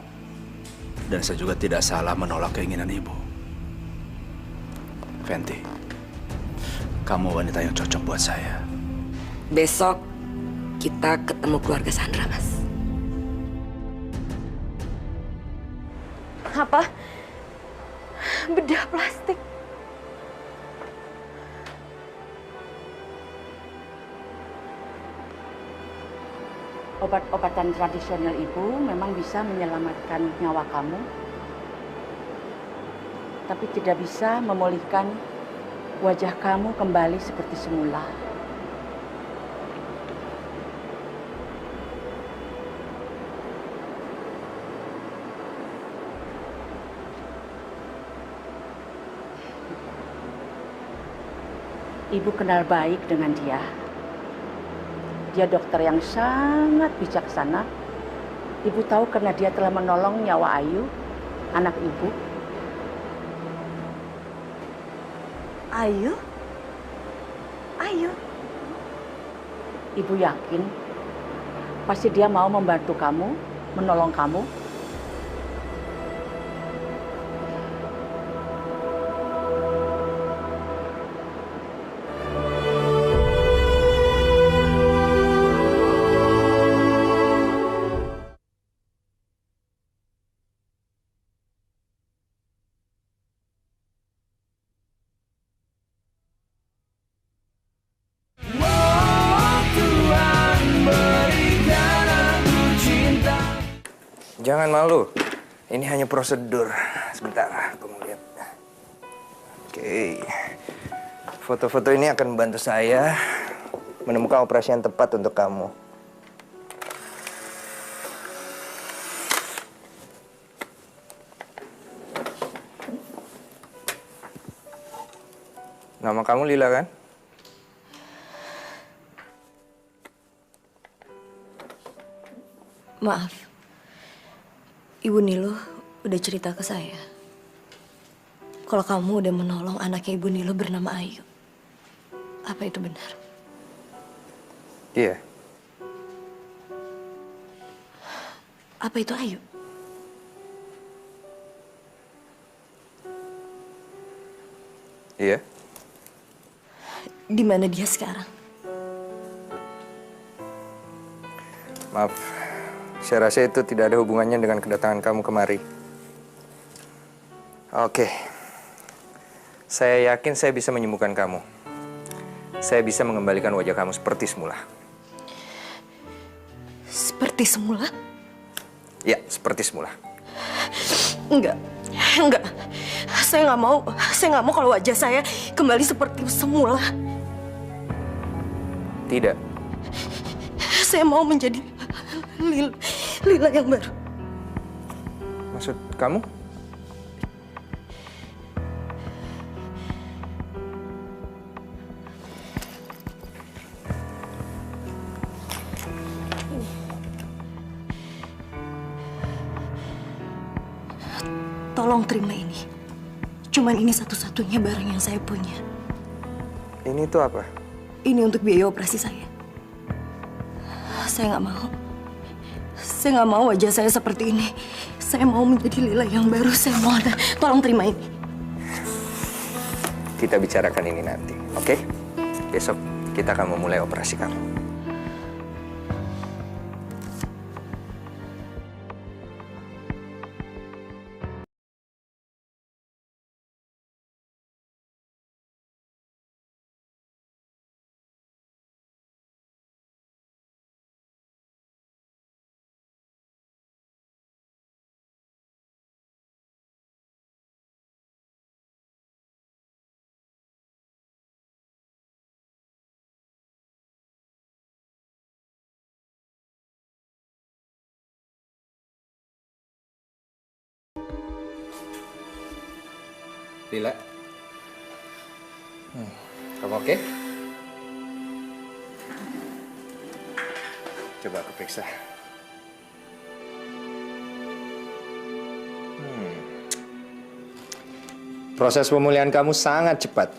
Dan saya juga tidak salah menolak keinginan Ibu. Fenty, kamu wanita yang cocok buat saya. Besok kita ketemu keluarga Sandra, Mas. Apa? Bedah plastik. Obat-obatan tradisional Ibu memang bisa menyelamatkan nyawa kamu, tapi tidak bisa memulihkan wajah kamu kembali seperti semula. Ibu kenal baik dengan dia. Dia dokter yang sangat bijaksana. Ibu tahu karena dia telah menolong nyawa Ayu, anak ibu. Ayu? Ayu? Ibu yakin pasti dia mau membantu kamu, menolong kamu. Jangan malu. Ini hanya prosedur. Sebentar, aku mau lihat. Oke. Foto-foto ini akan membantu saya menemukan operasi yang tepat untuk kamu. Nama kamu Lila kan? Maaf, Ibu Nilo udah cerita ke saya kalau kamu udah menolong anaknya Ibu Nilo bernama Ayu. Apa itu benar? Iya. Apa itu Ayu? Iya. Di mana dia sekarang? Maaf, saya rasa itu tidak ada hubungannya dengan kedatangan kamu kemari. Oke. Saya yakin saya bisa menyembuhkan kamu. Saya bisa mengembalikan wajah kamu seperti semula. Seperti semula? Ya, seperti semula. Enggak. Saya nggak mau kalau wajah saya kembali seperti semula. Tidak. Saya mau menjadi Lila yang baru. Maksud kamu? Tolong terima ini. Cuman ini satu-satunya barang yang saya punya. Ini tuh apa? Ini untuk biaya operasi saya. Saya nggak mau. Saya nggak mau wajah saya seperti ini. Saya mau menjadi Lila yang baru. Saya mohon, tolong terima ini. Kita bicarakan ini nanti, oke? Besok kita akan memulai operasi kamu. Lila, kamu oke? Coba aku periksa. Proses pemulihan kamu sangat cepat.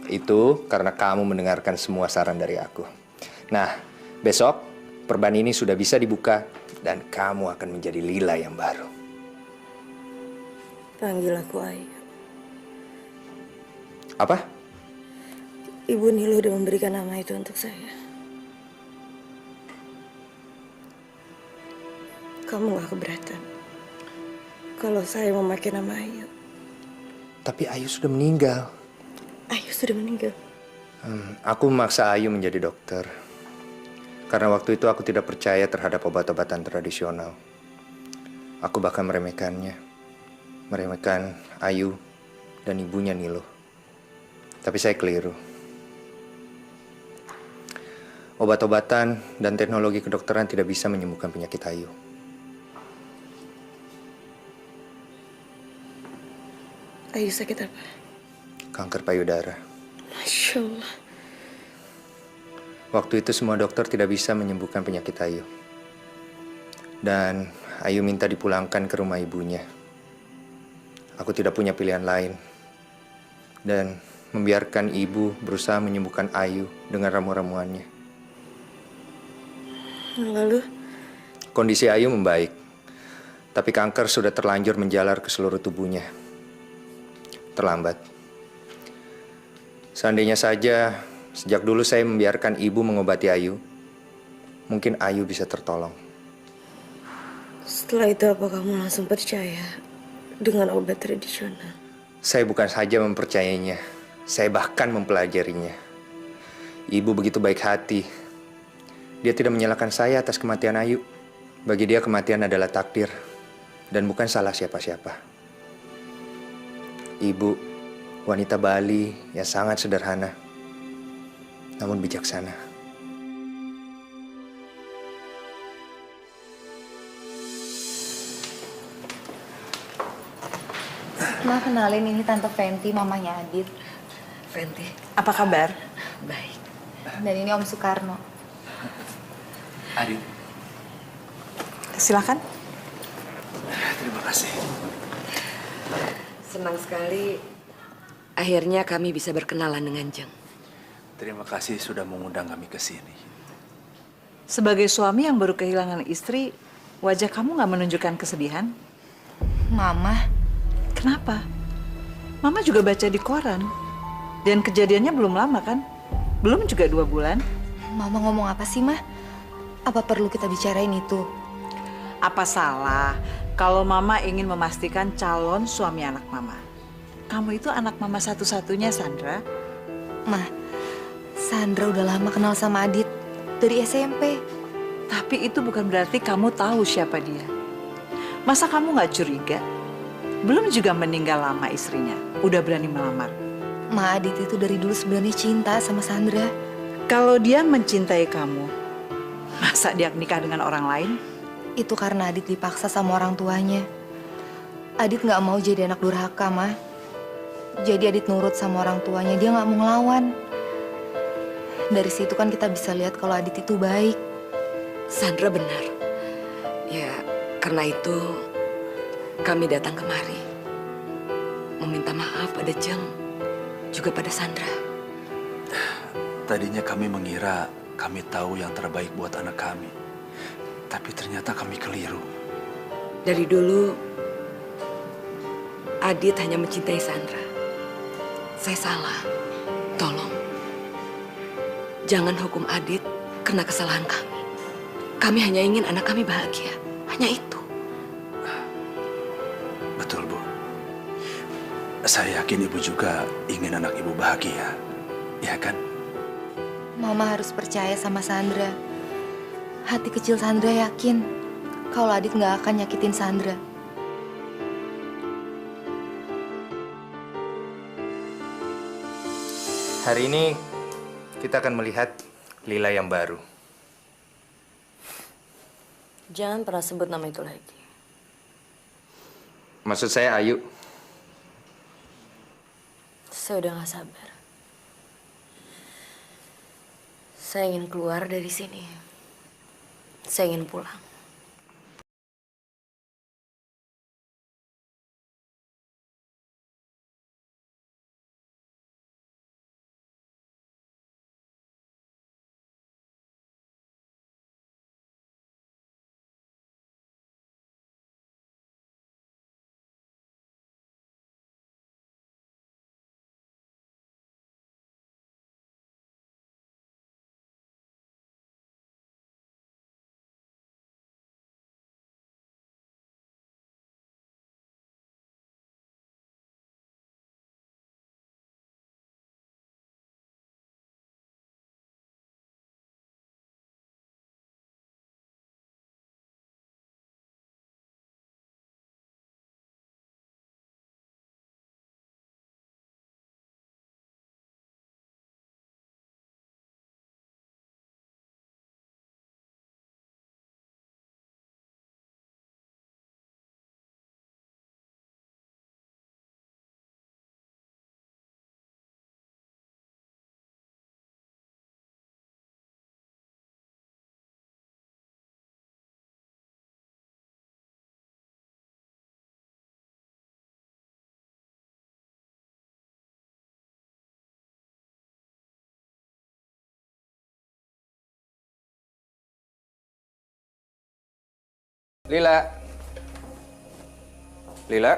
Itu karena kamu mendengarkan semua saran dari aku. Nah, besok perban ini sudah bisa dibuka dan kamu akan menjadi Lila yang baru. Panggil aku Ayu. Apa? Ibu Nilo udah memberikan nama itu untuk saya. Kamu gak keberatan kalau saya memakai nama Ayu? Tapi Ayu sudah meninggal. Ayu sudah meninggal? Aku memaksa Ayu menjadi dokter. Karena waktu itu aku tidak percaya terhadap obat-obatan tradisional. Aku bahkan meremehkannya. Meremehkan Ayu dan ibunya Nilo. Tapi saya keliru. Obat-obatan dan teknologi kedokteran tidak bisa menyembuhkan penyakit Ayu. Ayu sakit apa? Kanker payudara. Masya Allah. Waktu itu semua dokter tidak bisa menyembuhkan penyakit Ayu. Dan Ayu minta dipulangkan ke rumah ibunya. Aku tidak punya pilihan lain. Dan membiarkan ibu berusaha menyembuhkan Ayu dengan ramu-ramuannya. Lalu? Kondisi Ayu membaik. Tapi kanker sudah terlanjur menjalar ke seluruh tubuhnya. Terlambat. Seandainya saja sejak dulu saya membiarkan ibu mengobati Ayu, mungkin Ayu bisa tertolong. Setelah itu apa kamu langsung percaya dengan obat tradisional? Saya bukan saja mempercayainya, saya bahkan mempelajarinya. Ibu begitu baik hati. Dia tidak menyalahkan saya atas kematian Ayu. Bagi dia kematian adalah takdir dan bukan salah siapa-siapa. Ibu, wanita Bali yang sangat sederhana, namun bijaksana. Ma, kenalin ini Tante Fenty, mamanya Adit. Fenty, apa kabar? Baik. Dan ini Om Soekarno. Adit. Silakan. Terima kasih. Senang sekali akhirnya kami bisa berkenalan dengan Jeng. Terima kasih sudah mengundang kami ke sini. Sebagai suami yang baru kehilangan istri, wajah kamu nggak menunjukkan kesedihan? Mama. Kenapa? Mama juga baca di koran. Dan kejadiannya belum lama kan? Belum juga 2 bulan. Mama ngomong apa sih, Ma? Apa perlu kita bicarain itu? Apa salah kalau Mama ingin memastikan calon suami anak Mama? Kamu itu anak Mama satu-satunya, Sandra. Ma, Sandra udah lama kenal sama Adit. Dari SMP. Tapi itu bukan berarti kamu tahu siapa dia. Masa kamu nggak curiga? Belum juga meninggal lama istrinya, udah berani melamar. Ma, Adit itu dari dulu sebenarnya cinta sama Sandra. Kalau dia mencintai kamu, masa dia nikah dengan orang lain? Itu karena Adit dipaksa sama orang tuanya. Adit nggak mau jadi anak durhaka, Ma. Jadi Adit nurut sama orang tuanya, dia nggak mau ngelawan. Dari situ kan kita bisa lihat kalau Adit itu baik. Sandra benar. Ya, karena itu kami datang kemari. Meminta maaf pada Jeng, juga pada Sandra. Tadinya kami mengira kami tahu yang terbaik buat anak kami. Tapi ternyata kami keliru. Dari dulu, Adit hanya mencintai Sandra. Saya salah. Tolong. Jangan hukum Adit karena kesalahan kami. Kami hanya ingin anak kami bahagia. Hanya itu. Betul, Bu. Saya yakin Ibu juga ingin anak Ibu bahagia. Ya kan? Mama harus percaya sama Sandra. Hati kecil Sandra yakin kalau Adit nggak akan nyakitin Sandra. Hari ini kita akan melihat Lila yang baru. Jangan pernah sebut nama itu lagi. Maksud saya Ayu. Saya udah gak sabar. Saya ingin keluar dari sini. Saya ingin pulang. Lila. Lila.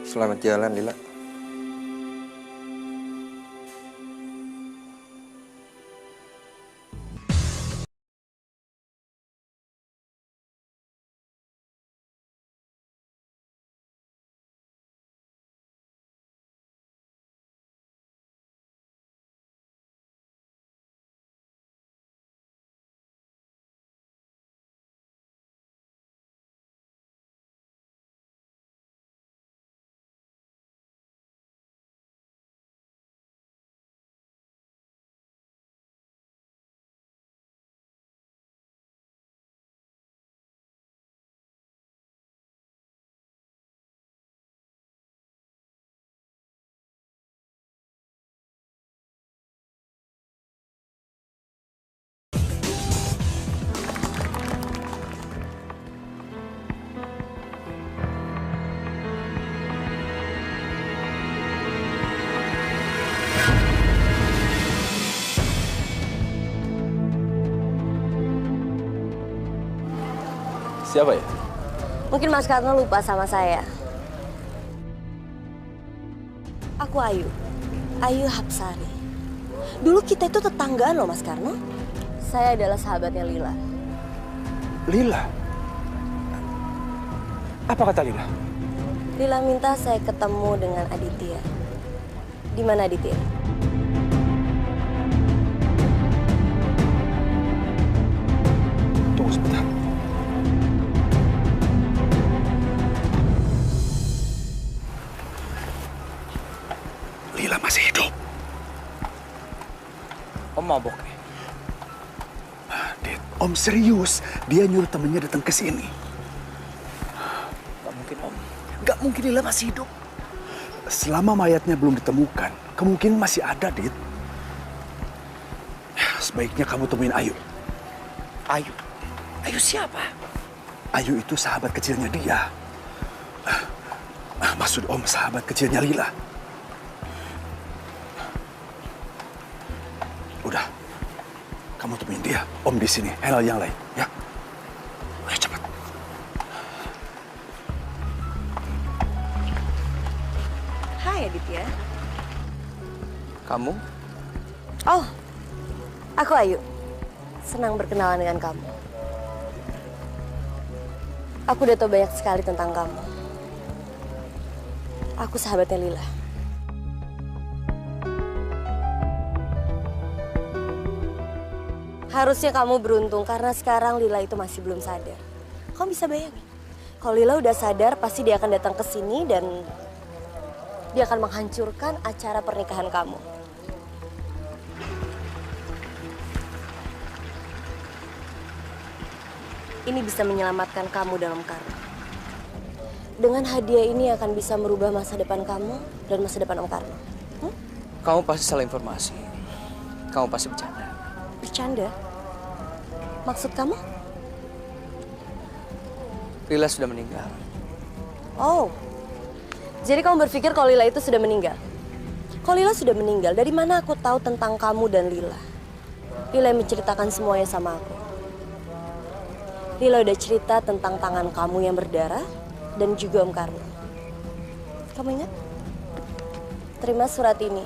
Selamat jalan, Lila. Siapa ya? Mungkin Mas Karno lupa sama saya. Aku Ayu. Ayu Hapsari. Dulu kita itu tetanggaan loh Mas Karno. Saya adalah sahabatnya Lila. Lila? Apa kata Lila? Lila minta saya ketemu dengan Aditya. Di mana Aditya? Tunggu sebentar. Lila masih hidup. Om mabok nih. Dit, Om serius. Dia nyuruh temennya datang ke sini. Gak mungkin, Om. Gak mungkin Lila masih hidup. Selama mayatnya belum ditemukan, kemungkinan masih ada, Dit. Sebaiknya kamu temuin Ayu. Ayu? Ayu siapa? Ayu itu sahabat kecilnya dia. Maksud Om sahabat kecilnya Lila. Udah, kamu temuin dia. Om di sini, handle yang lain, ya. Ayo cepat. Hai Aditya. Kamu? Oh, aku Ayu. Senang berkenalan dengan kamu. Aku udah tahu banyak sekali tentang kamu. Aku sahabatnya Lila. Harusnya kamu beruntung karena sekarang Lila itu masih belum sadar. Kamu bisa bayangin, kalau Lila udah sadar pasti dia akan datang ke sini dan dia akan menghancurkan acara pernikahan kamu. Ini bisa menyelamatkan kamu dalam karma. Dengan hadiah ini akan bisa merubah masa depan kamu dan masa depan Om Karno. Kamu pasti salah informasi. Kamu pasti bercanda. Bercanda? Maksud kamu? Lila sudah meninggal. Oh, jadi kamu berpikir kalau Lila itu sudah meninggal? Kalau Lila sudah meninggal, dari mana aku tahu tentang kamu dan Lila? Lila yang menceritakan semuanya sama aku. Lila udah cerita tentang tangan kamu yang berdarah dan juga Om Karno. Kamu ingat? Terima surat ini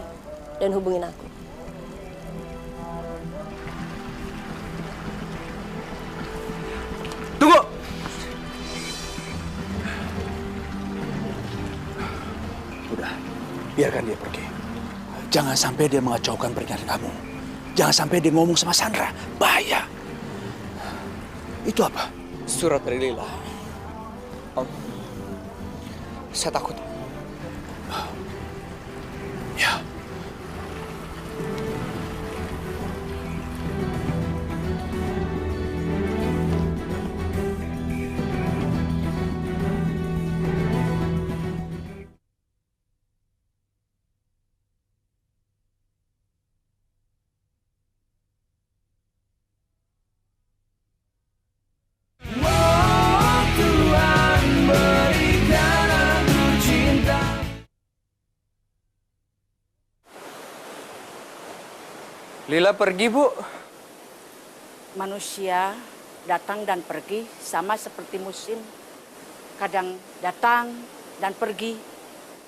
dan hubungin aku. Tunggu! Udah, biarkan dia pergi. Jangan sampai dia mengacaukan pernikahan kamu. Jangan sampai dia ngomong sama Sandra. Bahaya. Itu apa? Surat dari Lila. Om, saya takut. Ya. Lila pergi, Bu. Manusia datang dan pergi sama seperti musim. Kadang datang dan pergi.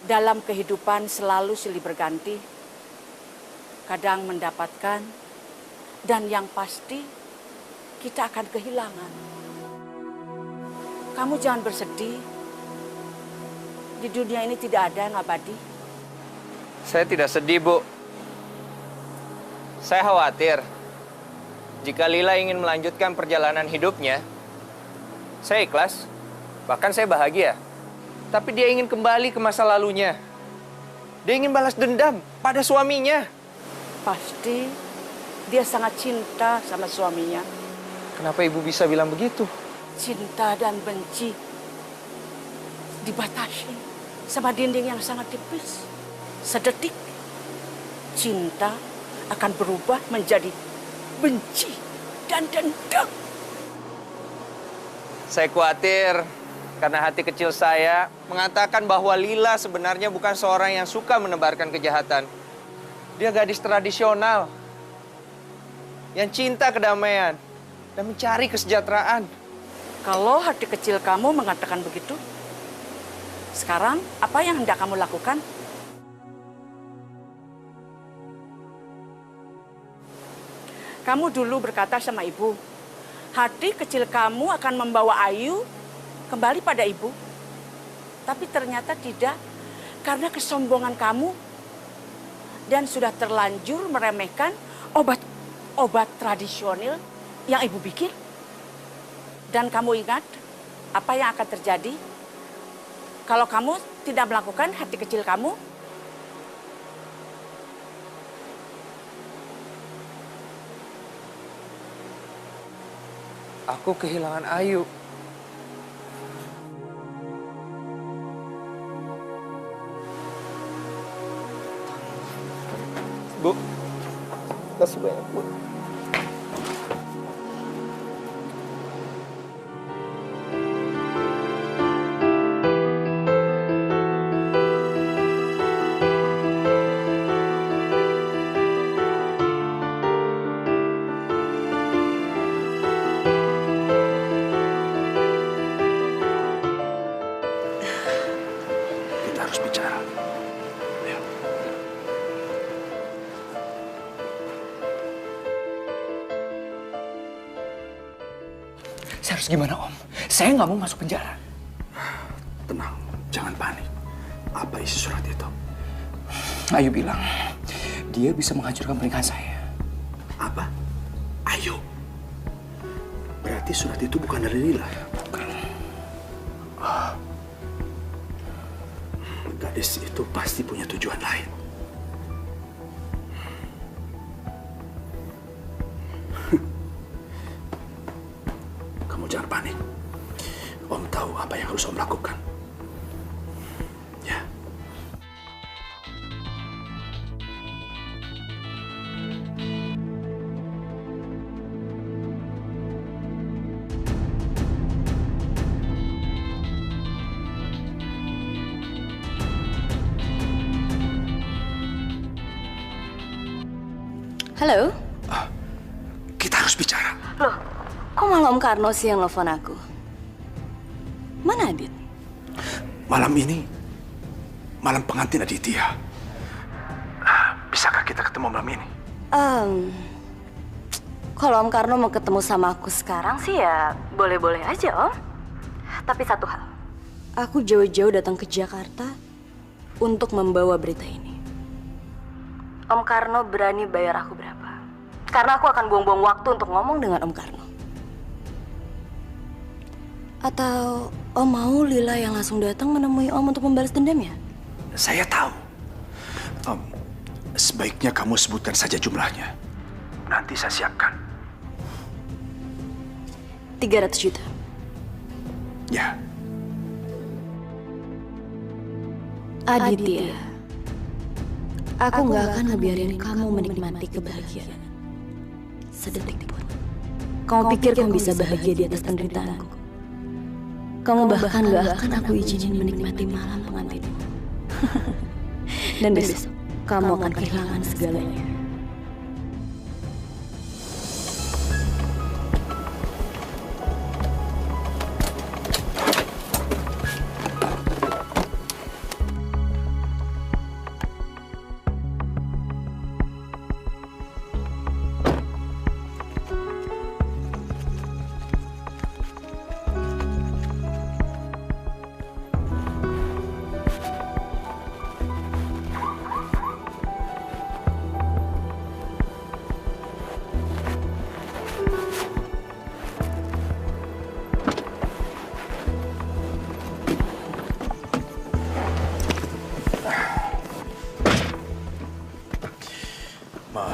Dalam kehidupan selalu silih berganti. Kadang mendapatkan dan yang pasti kita akan kehilangan. Kamu jangan bersedih. Di dunia ini tidak ada yang abadi. Saya tidak sedih, Bu. Saya khawatir jika Lila ingin melanjutkan perjalanan hidupnya, saya ikhlas, bahkan saya bahagia. Tapi dia ingin kembali ke masa lalunya. Dia ingin balas dendam pada suaminya. Pasti dia sangat cinta sama suaminya. Kenapa Ibu bisa bilang begitu? Cinta dan benci dibatasi sama dinding yang sangat tipis. Sedetik cinta akan berubah menjadi benci dan dendam. Saya khawatir karena hati kecil saya mengatakan bahwa Lila sebenarnya bukan seorang yang suka menebarkan kejahatan. Dia gadis tradisional yang cinta kedamaian dan mencari kesejahteraan. Kalau hati kecil kamu mengatakan begitu, sekarang apa yang hendak kamu lakukan? Kamu dulu berkata sama ibu, hati kecil kamu akan membawa Ayu kembali pada ibu. Tapi ternyata tidak, karena kesombongan kamu dan sudah terlanjur meremehkan obat tradisional yang ibu bikin. Dan kamu ingat apa yang akan terjadi kalau kamu tidak melakukan hati kecil kamu? Aku kehilangan Ayu. Bu, kasih banyak, Bu. Saya harus gimana, Om? Saya nggak mau masuk penjara. Tenang, jangan panik. Apa isi surat itu? Ayu bilang, dia bisa menghancurkan pernikahan saya. Apa? Ayu? Berarti surat itu bukan dari Lila? Bukan. Gadis itu pasti punya tujuan lain. Jangan panik. Om tahu apa yang harus Om lakukan. Ya. Halo? Kita harus bicara. Loh, kok malah Om Karno sih yang nelfon aku? Mana Adit? Malam ini, malam pengantin Aditya. Bisakah kita ketemu malam ini? Kalau Om Karno mau ketemu sama aku sekarang sih ya boleh-boleh aja, Om. Tapi satu hal, aku jauh-jauh datang ke Jakarta untuk membawa berita ini. Om Karno berani bayar aku berapa? Karena aku akan buang-buang waktu untuk ngomong dengan Om Karno. Atau Om mau Lila yang langsung datang menemui Om untuk membalas dendamnya? Saya tahu. Sebaiknya kamu sebutkan saja jumlahnya. Nanti saya siapkan. 300 juta. Ya. Aditya, aku nggak akan ngebiarin kamu menikmati kebahagiaan sedetik pun. Kamu pikir kamu bisa bahagia di atas penderitaanku? Kamu bahkan gak akan aku izinin menikmati malam pengantinmu. Dan besok, kamu akan kehilangan segalanya.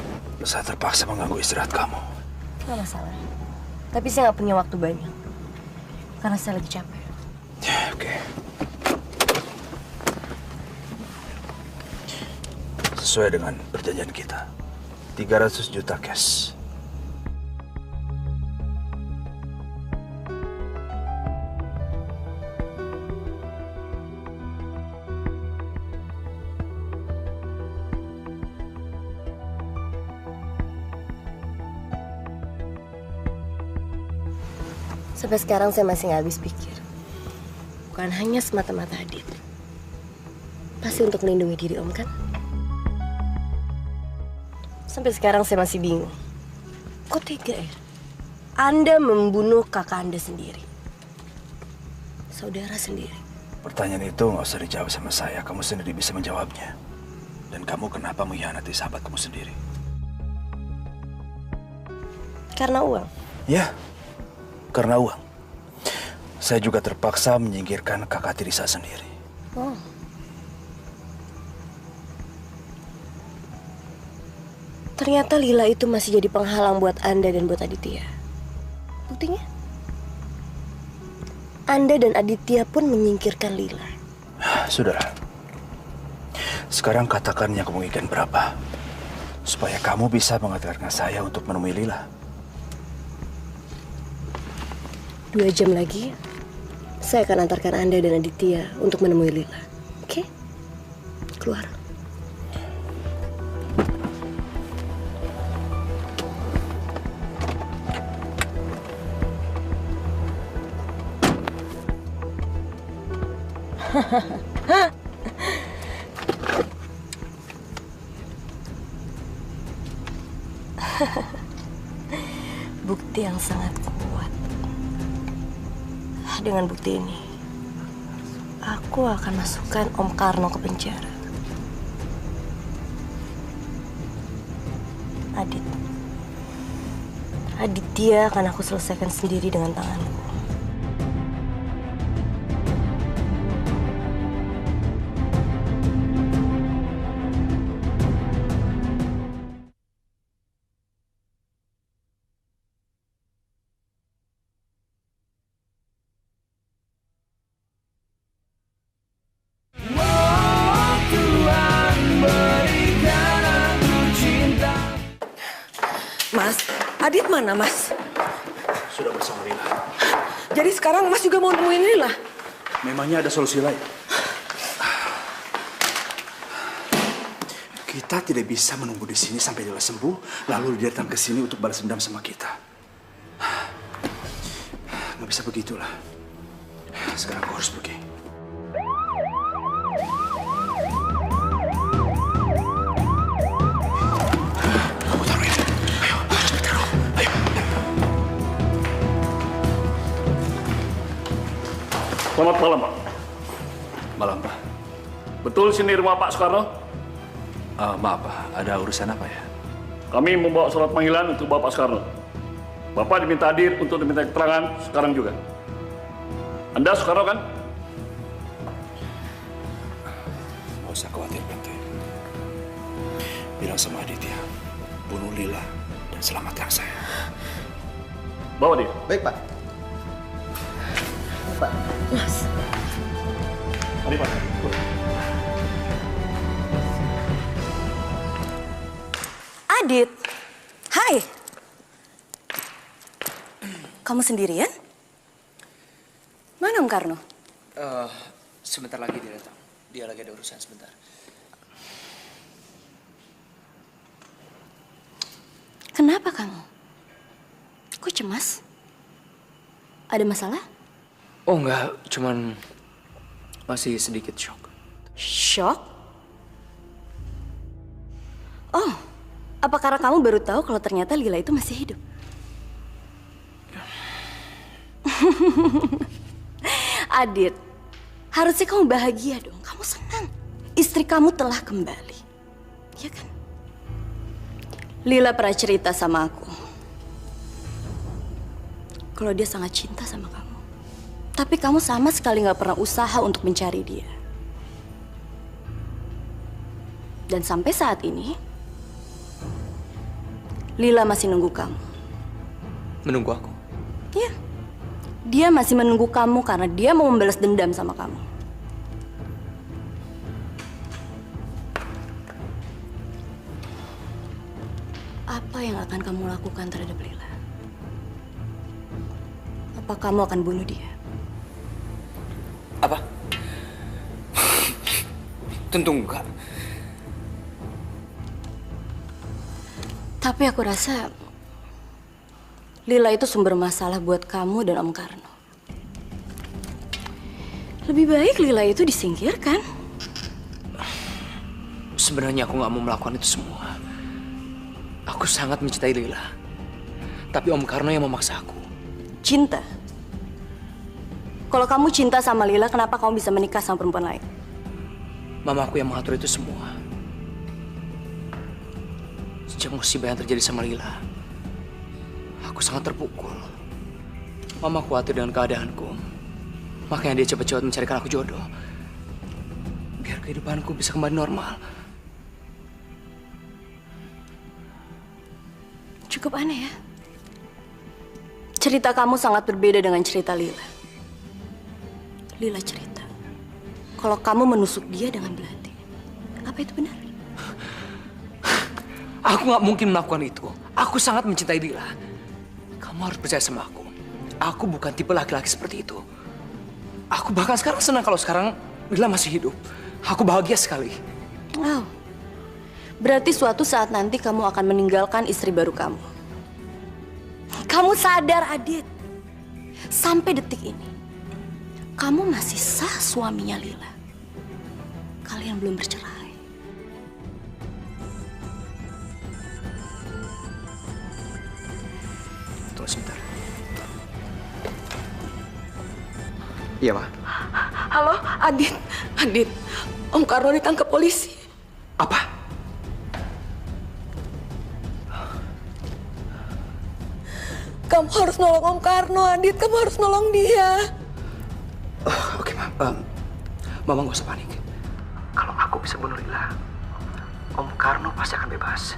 Maaf, saya terpaksa mengganggu istirahat kamu. Nggak masalah. Tapi saya nggak punya waktu banyak. Karena saya lagi capek. Ya, oke. Sesuai dengan perjanjian kita. 300 juta cash. Sampai sekarang saya masih nggak habis pikir. Bukan hanya semata-mata Adit. Pasti untuk melindungi diri Om kan? Sampai sekarang saya masih bingung. Kok tega ya? Anda membunuh kakak Anda sendiri. Saudara sendiri. Pertanyaan itu nggak usah dijawab sama saya. Kamu sendiri bisa menjawabnya. Dan kamu kenapa mengkhianati sahabat kamu sendiri? Karena uang? Ya, karena uang. Saya juga terpaksa menyingkirkan kakak tiri saya sendiri. Oh. Ternyata Lila itu masih jadi penghalang buat Anda dan buat Aditya. Buktinya? Anda dan Aditya pun menyingkirkan Lila. Sudahlah. Sekarang katakan yang kamu inginkan berapa. Supaya kamu bisa mengantarkan saya untuk menemui Lila. 2 jam lagi, saya akan antarkan Anda dan Aditya untuk menemui Lila. Oke? Keluar. Bukti yang sangat kuat. Dengan bukti ini, aku akan masukkan Om Karno ke penjara. Aditya akan aku selesaikan sendiri dengan tanganku. Mas, Adit mana, Mas? Sudah bersama Lila. Jadi sekarang Mas juga mau nemuin Lila? Memangnya ada solusi lain? Kita tidak bisa menunggu di sini sampai Lila sembuh, lalu dia datang ke sini untuk balas dendam sama kita. Nggak bisa begitulah. Sekarang aku harus pergi. Selamat malam, Pak. Malam, Pak. Betul sini rumah Pak Soekarno? Maaf, Pak. Ada urusan apa ya? Kami membawa surat panggilan untuk Bapak Soekarno. Bapak diminta hadir untuk diminta keterangan sekarang juga. Anda Soekarno kan? Nggak usah khawatir, Bante. Bilang sama Aditya, bunuh Lila dan selamatkan saya. Bawa dia. Baik, Pak. Pak, Mas. Mari, Pak. Adit, hai. Kamu sendirian? Mana Om Karno? Sebentar lagi dia datang. Dia lagi ada urusan sebentar. Kenapa kamu? Kok cemas? Ada masalah? Oh enggak, cuman masih sedikit shock. Shock? Oh, apa karena kamu baru tahu kalau ternyata Lila itu masih hidup? Adit, harusnya kamu bahagia dong. Kamu senang. Istri kamu telah kembali. Ya kan? Lila pernah cerita sama aku kalau dia sangat cinta sama kamu. Tapi kamu sama sekali nggak pernah usaha untuk mencari dia. Dan sampai saat ini, Lila masih nunggu kamu. Menunggu aku? Iya. Dia masih menunggu kamu karena dia mau membalas dendam sama kamu. Apa yang akan kamu lakukan terhadap Lila? Apa kamu akan bunuh dia? Apa? Tentu enggak. Tapi aku rasa Lila itu sumber masalah buat kamu dan Om Karno. Lebih baik Lila itu disingkirkan. Sebenarnya aku nggak mau melakukan itu semua. Aku sangat mencintai Lila. Tapi Om Karno yang memaksa aku. Cinta? Kalau kamu cinta sama Lila, kenapa kamu bisa menikah sama perempuan lain? Mama aku yang mengatur itu semua. Sejak musibah yang terjadi sama Lila, aku sangat terpukul. Mama khawatir dengan keadaanku. Makanya dia cepat-cepat mencarikan aku jodoh. Biar kehidupanku bisa kembali normal. Cukup aneh ya. Cerita kamu sangat berbeda dengan cerita Lila. Lila cerita kalau kamu menusuk dia dengan belati. Apa itu benar? Aku nggak mungkin melakukan itu. Aku sangat mencintai Lila. Kamu harus percaya sama aku. Aku bukan tipe laki-laki seperti itu. Aku bahkan sekarang senang kalau sekarang Lila masih hidup. Aku bahagia sekali. Oh, berarti suatu saat nanti kamu akan meninggalkan istri baru kamu. Kamu sadar, Adit? Sampai detik ini, kamu masih sah suaminya Lila. Kalian belum bercerai. Tunggu sebentar. Iya, Ma. Halo, Adit. Adit, Om Karno ditangkap polisi. Apa? Kamu harus nolong Om Karno, Adit. Kamu harus nolong dia. Oke, Ma. Mama nggak usah panik. Kalau aku bisa bunuh Lila, Om Karno pasti akan bebas.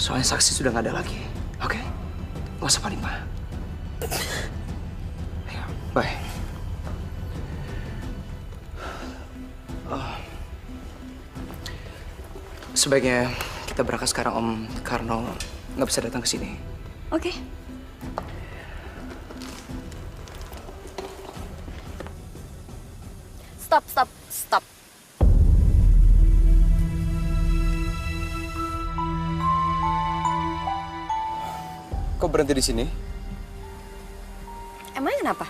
Soalnya saksi sudah nggak ada lagi. Oke? Nggak usah panik, Ma. Ayo, bye. Sebaiknya kita berangkat sekarang. Om Karno nggak bisa datang ke sini. Oke. Stop. Kok berhenti di sini? Emangnya kenapa?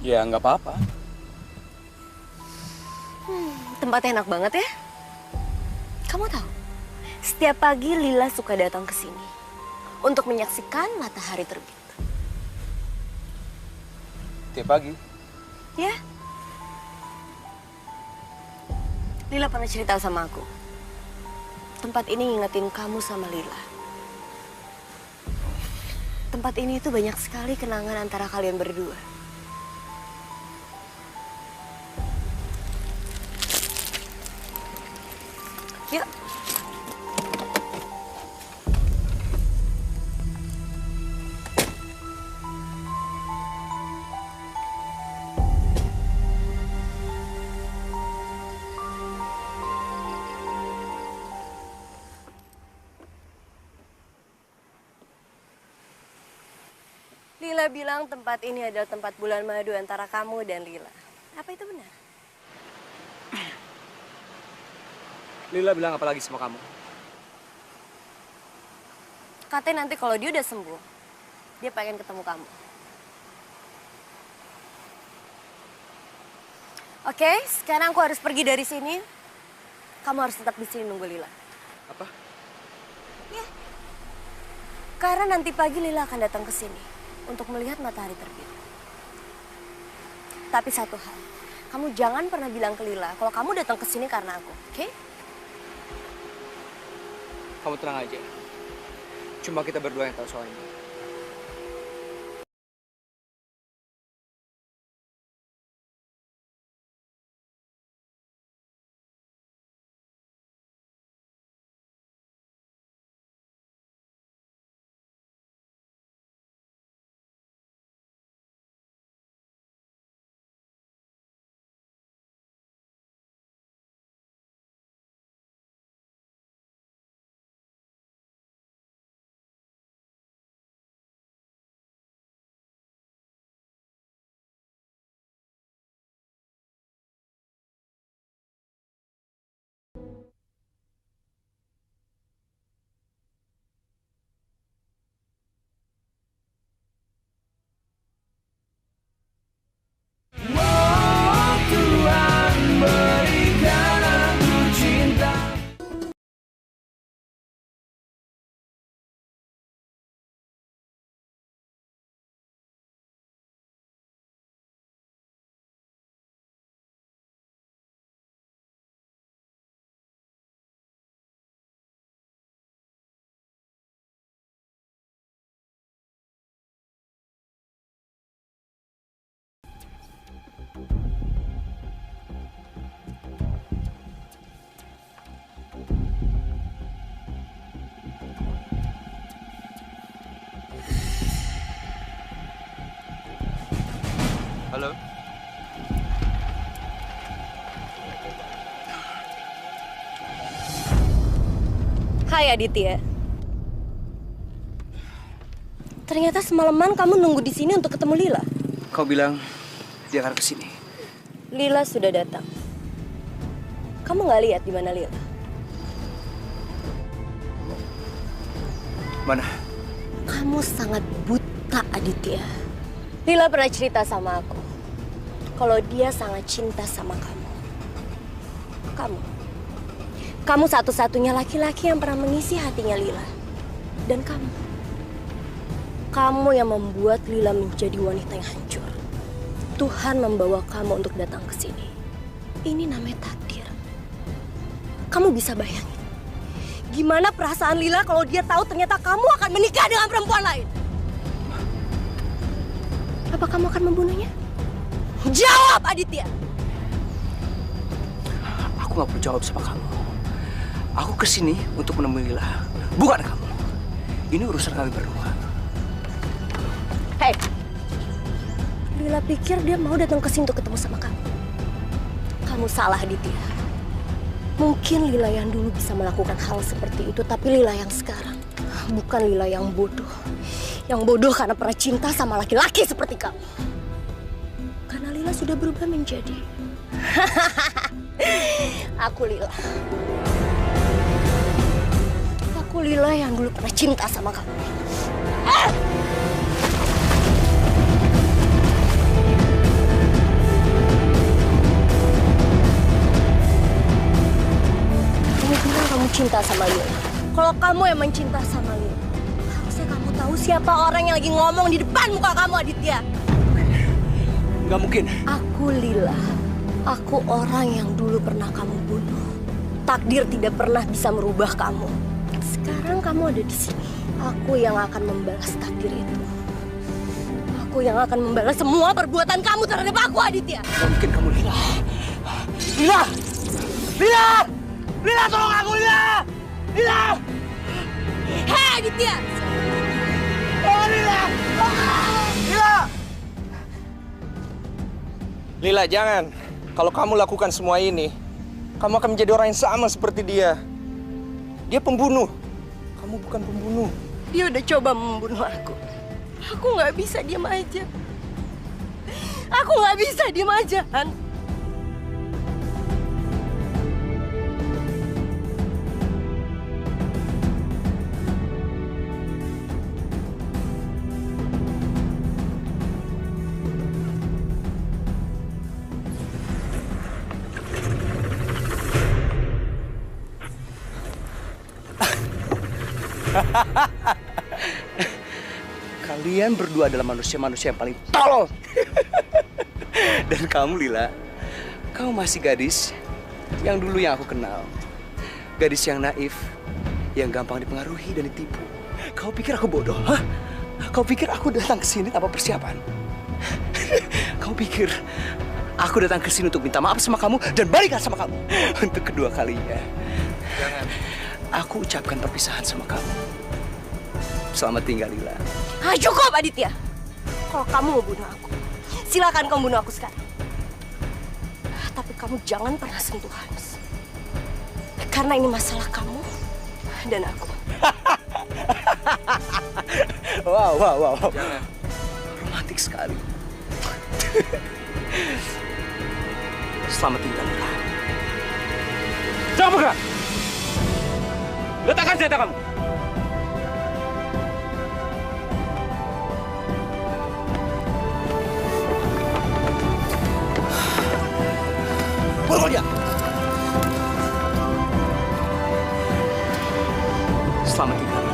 Ya, nggak apa-apa. Tempatnya enak banget ya. Kamu tahu, setiap pagi Lila suka datang ke sini untuk menyaksikan matahari terbit. Tiap pagi? Ya. Lila pernah cerita sama aku. Tempat ini ngingetin kamu sama Lila. Tempat ini tuh banyak sekali kenangan antara kalian berdua. Yuk. Lila bilang tempat ini adalah tempat bulan madu antara kamu dan Lila. Apa itu benar? Lila bilang apa lagi sama kamu? Katanya nanti kalau dia udah sembuh, dia pengen ketemu kamu. Oke, sekarang aku harus pergi dari sini. Kamu harus tetap di sini nunggu Lila. Apa? Ya. Karena nanti pagi Lila akan datang ke sini untuk melihat matahari terbit. Tapi satu hal, kamu jangan pernah bilang ke Lila kalau kamu datang ke sini karena aku, oke? Kamu tenang aja. Cuma kita berdua yang tahu soal ini. Hai Aditya. Ternyata semalaman kamu nunggu di sini untuk ketemu Lila. Kau bilang dia akan kesini. Lila sudah datang. Kamu nggak lihat di mana Lila? Mana? Kamu sangat buta, Aditya. Lila pernah cerita sama aku kalau dia sangat cinta sama kamu. Kamu satu-satunya laki-laki yang pernah mengisi hatinya Lila. Dan kamu yang membuat Lila menjadi wanita yang hancur. Tuhan membawa kamu untuk datang ke sini. Ini namanya takdir. Kamu bisa bayangin gimana perasaan Lila kalau dia tahu ternyata kamu akan menikah dengan perempuan lain? Apa kamu akan membunuhnya? Jawab, Aditya! Aku nggak perlu jawab sama kamu. Aku kesini untuk menemui Lila, bukan kamu. Ini urusan kami berdua. Hei, Lila pikir dia mau datang ke sini untuk ketemu sama kamu. Kamu salah, Aditya. Mungkin Lila yang dulu bisa melakukan hal seperti itu, tapi Lila yang sekarang bukan Lila yang bodoh. Yang bodoh karena pernah cinta sama laki-laki seperti kamu. Karena Lila sudah berubah menjadi... Aku Lila. Aku Lila yang dulu pernah cinta sama kamu. Kamu bilang kamu cinta sama Lila. Kalau kamu emang cinta sama Lila, harusnya kamu tahu siapa orang yang lagi ngomong di depan muka kamu, Aditya. Nggak mungkin. Aku Lila. Aku orang yang dulu pernah kamu bunuh. Takdir tidak pernah bisa merubah kamu. Sekarang kamu ada di sini. Aku yang akan membalas takdir itu. Aku yang akan membalas semua perbuatan kamu terhadap aku, Aditya. Nggak mungkin kamu, Lila. Lila! Lila! Lila, tolong aku, Lila! Lila! Hei, Aditya! Oh, Lila! Lila! Lila, jangan. Kalau kamu lakukan semua ini, kamu akan menjadi orang yang sama seperti dia. Dia pembunuh. Kamu bukan pembunuh. Dia udah coba membunuh aku. Aku nggak bisa diam aja. Aku nggak bisa diam aja, Han. Kalian berdua adalah manusia-manusia yang paling tolol. Dan kamu, Lila, kamu masih gadis yang dulu yang aku kenal. Gadis yang naif, yang gampang dipengaruhi dan ditipu. Kau pikir aku bodoh, hah? Kau pikir aku datang ke sini tanpa persiapan? Kau pikir aku datang ke sini untuk minta maaf sama kamu dan balikan sama kamu? Untuk kedua kalinya. Jangan. Aku ucapkan perpisahan sama kamu. Selamat tinggal, Lila. Cukup, Aditya. Kalau kamu mau bunuh aku, silakan kamu bunuh aku sekarang. Tapi kamu jangan pernah sentuh Hans. Karena ini masalah kamu dan aku. Wow. Jangan. Romantis sekali. Selamat tinggal, Lila. Jangan bergerak! Letakkan senjata kamu! Bunuh dia! Selamat tinggal.